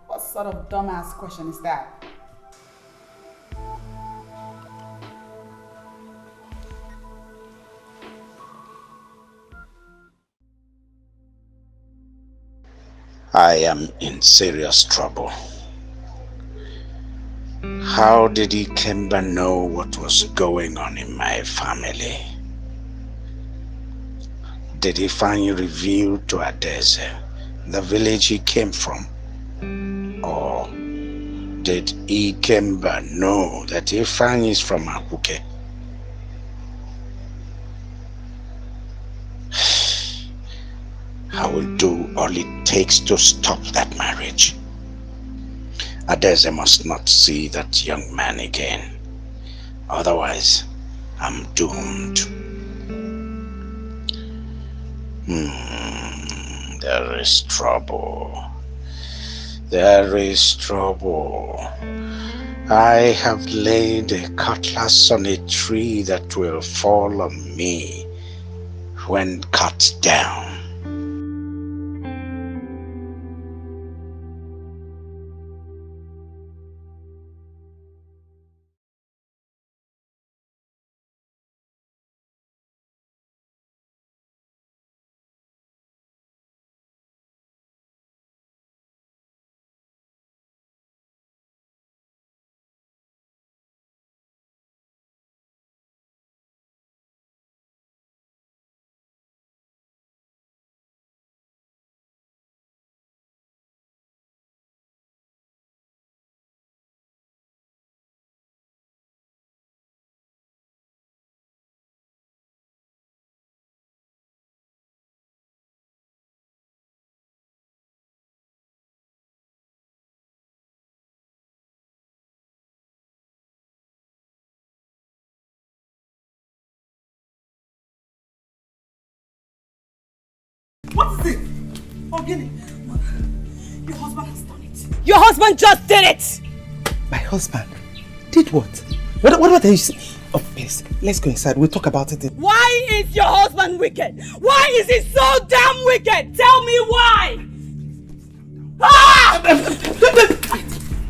What sort of dumbass question is that? I am in serious trouble. How did Ikemba know what was going on in my family? Did he finally reveal to Adeze the village he came from? Or did Ikemba know that Ifeanyi is from Ahuke? I will do all it takes to stop that marriage. Adeze must not see that young man again. Otherwise, I'm doomed. There is trouble. There is trouble. I have laid a cutlass on a tree that will fall on me when cut down. What is it? Ogini, your husband has done it. Your husband just did it! My husband? Did what? What are you saying? Oh, please, let's go inside. We'll talk about it. Why is your husband wicked? Why is he so damn wicked? Tell me why!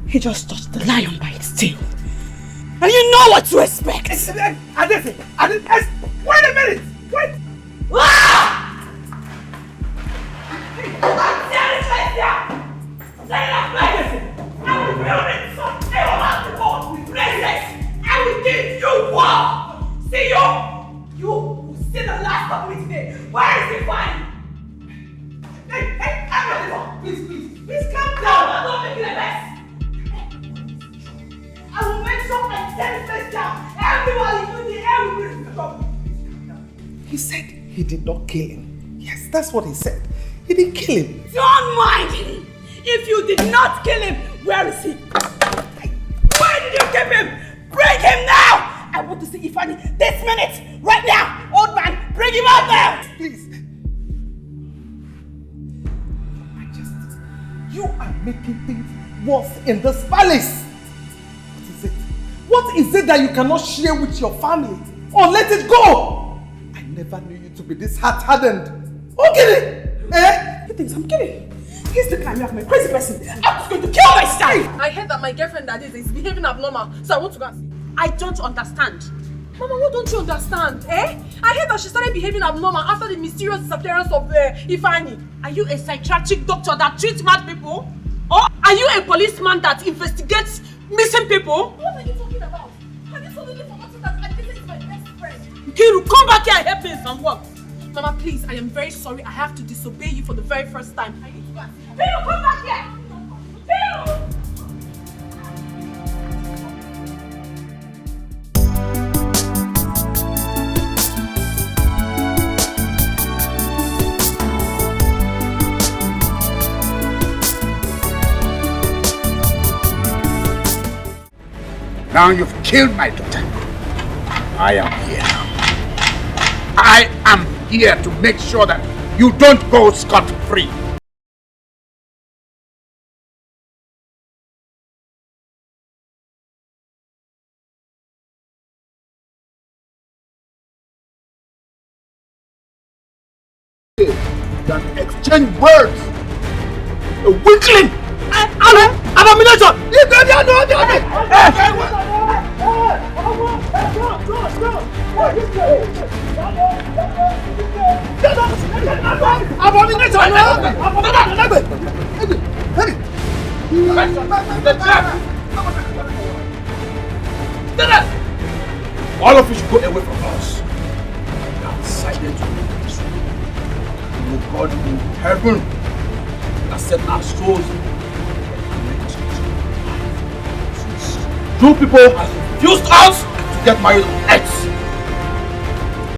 He just touched the lion by its tail. And you know what to expect! Adeze, wait a minute! Wait! See you will see the last of me today. Where is he fine? Hey, please calm down. Don't make it a mess. I will make sure I get this down. Everyone in the air will be trouble. He said he did not kill him. Yes, that's what he said. He didn't kill him. Don't mind him. If you did not kill him, where is he? Where did you keep him? Bring him now! I want to see Ifeanyi this minute, right now! Old man, bring him out there! Please. Majesty, you are making things worse in this palace. What is it? What is it that you cannot share with your family? Or let it go? I never knew you to be this hard-hardened. Okay? Eh? He thinks I'm kidding. He's the kind of a crazy person. I'm just going to kill myself! I heard that my girlfriend that is behaving abnormal, so I want to go and see. I don't understand. Mama, what don't you understand? Eh? I heard that she started behaving abnormal after the mysterious disappearance of Ifeanyi. Are you a psychiatric doctor that treats mad people? Or are you a policeman that investigates missing people? What are you talking about? Have you suddenly forgotten that Adeze is my best friend? Kiru, come back here and help me in some work. Mama, please, I am very sorry. I have to disobey you for the very first time. I need to go and see. Kiru, come back here! Kiru! Now you've killed my daughter. I am here. I am here to make sure that you don't go scot-free. Can exchange words. A weakling! Abomination! You go down, no! All of you should go away from us. We are silent to this. May God in heaven accept our souls and make us rich. You people have refused us to get married on earth.